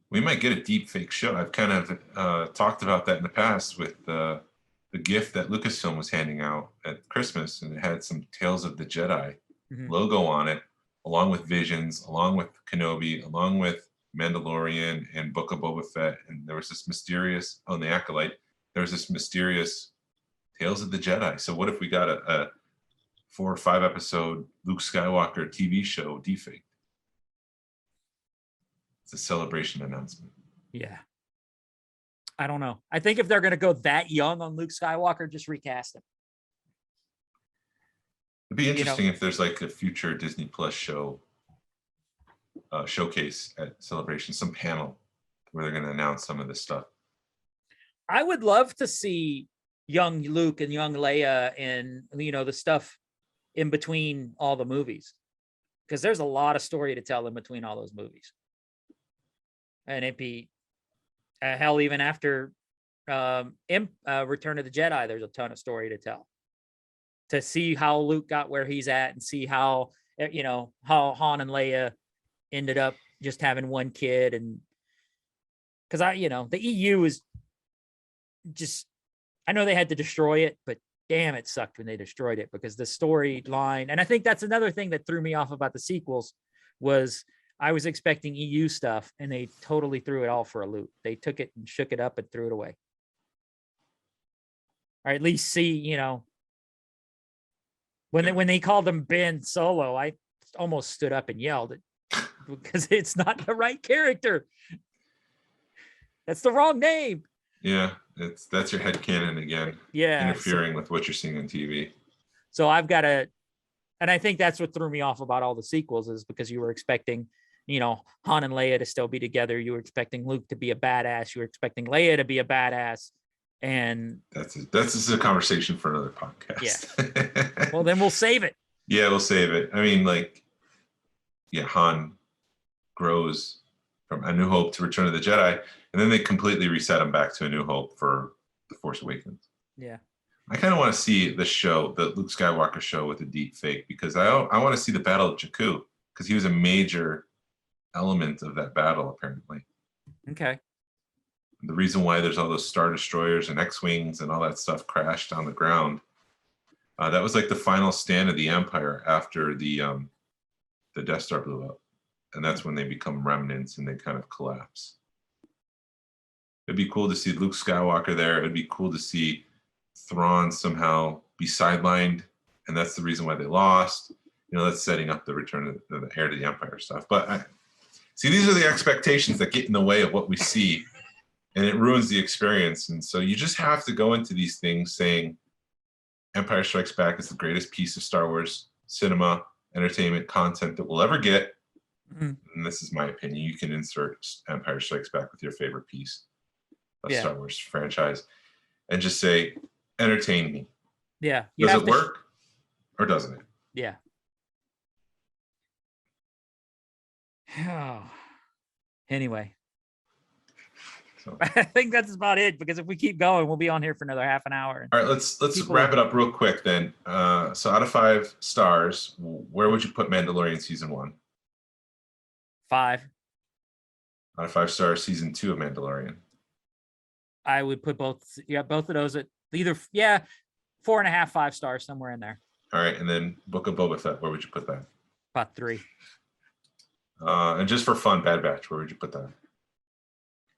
We might get a deep fake show. I've kind of talked about that in the past with the gift that Lucasfilm was handing out at Christmas, and it had some Tales of the Jedi logo on it, along with Visions, along with Kenobi, along with Mandalorian and Book of Boba Fett. And there was this mysterious, the Acolyte, there was this mysterious Tales of the Jedi. So what if we got a 4 or 5 episode Luke Skywalker TV show defaked? It's a celebration announcement. Yeah. I don't know. I think if they're going to go that young on Luke Skywalker, just recast him. It'd be interesting if there's like a future Disney Plus show showcase at Celebration, some panel where they're going to announce some of this stuff. I would love to see young Luke and young Leia and, the stuff in between all the movies, because there's a lot of story to tell in between all those movies. And it'd be hell, even after Return of the Jedi, there's a ton of story to tell. To see how Luke got where he's at, and see how, how Han and Leia ended up just having one kid. And because the EU is just, I know they had to destroy it, but damn, it sucked when they destroyed it, because the storyline, and I think that's another thing that threw me off about the sequels, was I was expecting EU stuff, and they totally threw it all for a loop. They took it and shook it up and threw it away. Or at least see, when they called him Ben Solo, I almost stood up and yelled because it's not the right character. That's the wrong name. Yeah, that's your headcanon again. Yeah, interfering with what you're seeing on TV. So I've got to, and I think that's what threw me off about all the sequels, is because you were expecting, Han and Leia to still be together. You were expecting Luke to be a badass. You were expecting Leia to be a badass. And that's just a conversation for another podcast. Yeah. Well, then we'll save it. Yeah, we'll save it. I mean, Han grows from A New Hope to Return of the Jedi, and then they completely reset him back to A New Hope for The Force Awakens. Yeah. I kind of want to see the show, the Luke Skywalker show, with a deep fake, because I want to see the Battle of Jakku, because he was a major element of that battle, apparently. Okay. The reason why there's all those Star Destroyers and X-Wings and all that stuff crashed on the ground, that was like the final stand of the Empire after the Death Star blew up. And that's when they become remnants and they kind of collapse. It'd be cool to see Luke Skywalker there. It'd be cool to see Thrawn somehow be sidelined, and that's the reason why they lost. That's setting up the return of the heir to the Empire stuff. But these are the expectations that get in the way of what we see, and it ruins the experience. And so you just have to go into these things saying Empire Strikes Back is the greatest piece of Star Wars cinema, entertainment, content that we'll ever get. And this is my opinion. You can insert Empire Strikes Back with your favorite piece of Star Wars franchise and just say, entertain me. Yeah. Does it work or doesn't it? Yeah. Oh. Anyway. So. I think that's about it, because if we keep going, we'll be on here for another half an hour. All right, let's People- wrap it up real quick then. So out of 5 stars, where would you put Mandalorian season 1? 5. Out of 5 stars, season 2 of Mandalorian. I would put both of those at either 4.5, 5 stars, somewhere in there. All right, and then Book of Boba Fett, where would you put that? About 3. And just for fun, Bad Batch, where would you put that?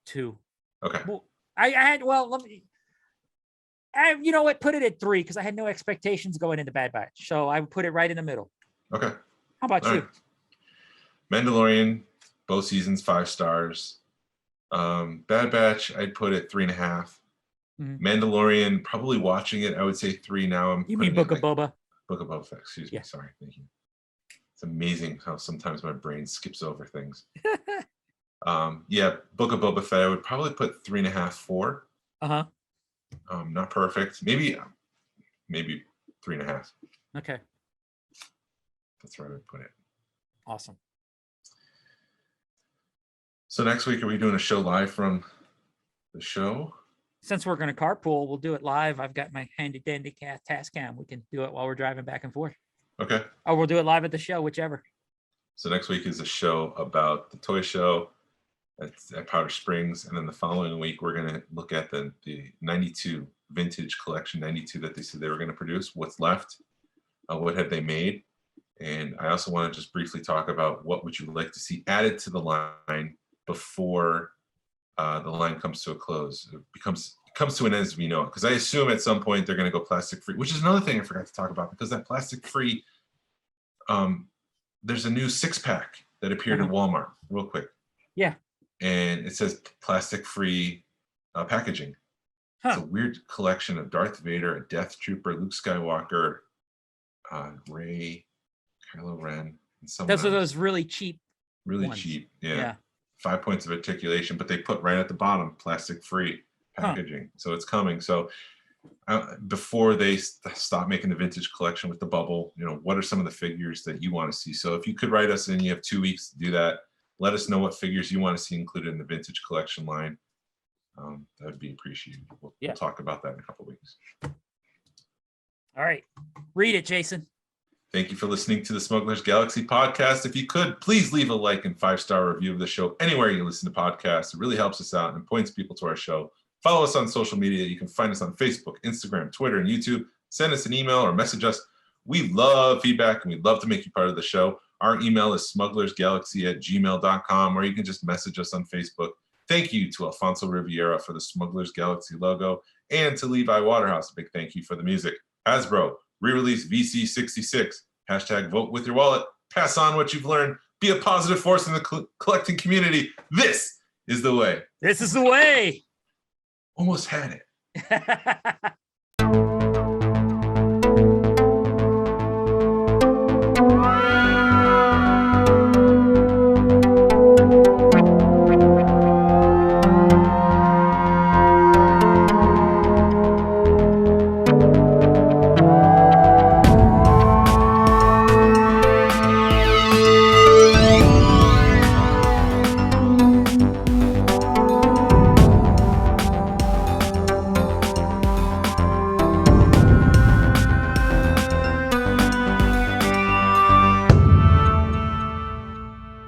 2. Okay. Well, let me. You know what? Put it at 3, because I had no expectations going into Bad Batch, so I would put it right in the middle. Okay. How about All you? right. Mandalorian, both seasons 5 stars. Bad Batch, I'd put it 3.5. Mhm. Mandalorian, probably watching it, I would say 3 now. You mean Book of Boba? Book of Boba Fett, excuse me. Yeah. Sorry, thank you. It's amazing how sometimes my brain skips over things. Yeah, Book of Boba Fett, I would probably put 3.5, 4. Uh-huh. Not perfect. Maybe 3.5. Okay. That's where I would put it. Awesome. So next week, are we doing a show live from the show? Since we're going to carpool, we'll do it live. I've got my handy dandy Tascam. We can do it while we're driving back and forth. Okay. Or we'll do it live at the show, whichever. So next week is a show about the toy show at Powder Springs. And then the following week, we're going to look at the 92 vintage collection 92 that they said they were going to produce. What's left? What have they made? And I also want to just briefly talk about what would you like to see added to the line before the line comes to a close. It comes to an end as we know it. Because I assume at some point they're going to go plastic free, which is another thing I forgot to talk about, because that plastic free, there's a new 6-pack that appeared in Walmart real quick. Yeah. And it says plastic free packaging. It's a weird collection of Darth Vader, a Death Trooper, Luke Skywalker, Rey, Kylo Ren, and someone Those are else. those really cheap Really ones. cheap. Yeah. 5 points of articulation, but they put right at the bottom plastic free packaging. So it's coming. So before they stop making the vintage collection with the bubble, what are some of the figures that you want to see? So if you could write us in, you have 2 weeks to do that. Let us know what figures you want to see included in the vintage collection line. That would be appreciated. We'll talk about that in a couple of weeks. All right. Read it, Jason. Thank you for listening to the Smugglers Galaxy podcast. If you could, please leave a like and 5-star review of the show anywhere you listen to podcasts. It really helps us out and points people to our show. Follow us on social media. You can find us on Facebook, Instagram, Twitter, and YouTube. Send us an email or message us. We love feedback, and we'd love to make you part of the show. Our email is smugglersgalaxy@gmail.com, or you can just message us on Facebook. Thank you to Alfonso Riviera for the Smugglers Galaxy logo, and to Levi Waterhouse. A big thank you for the music. Hasbro, re-release VC66. Hashtag vote with your wallet. Pass on what you've learned. Be a positive force in the collecting community. This is the way. This is the way. Almost had it.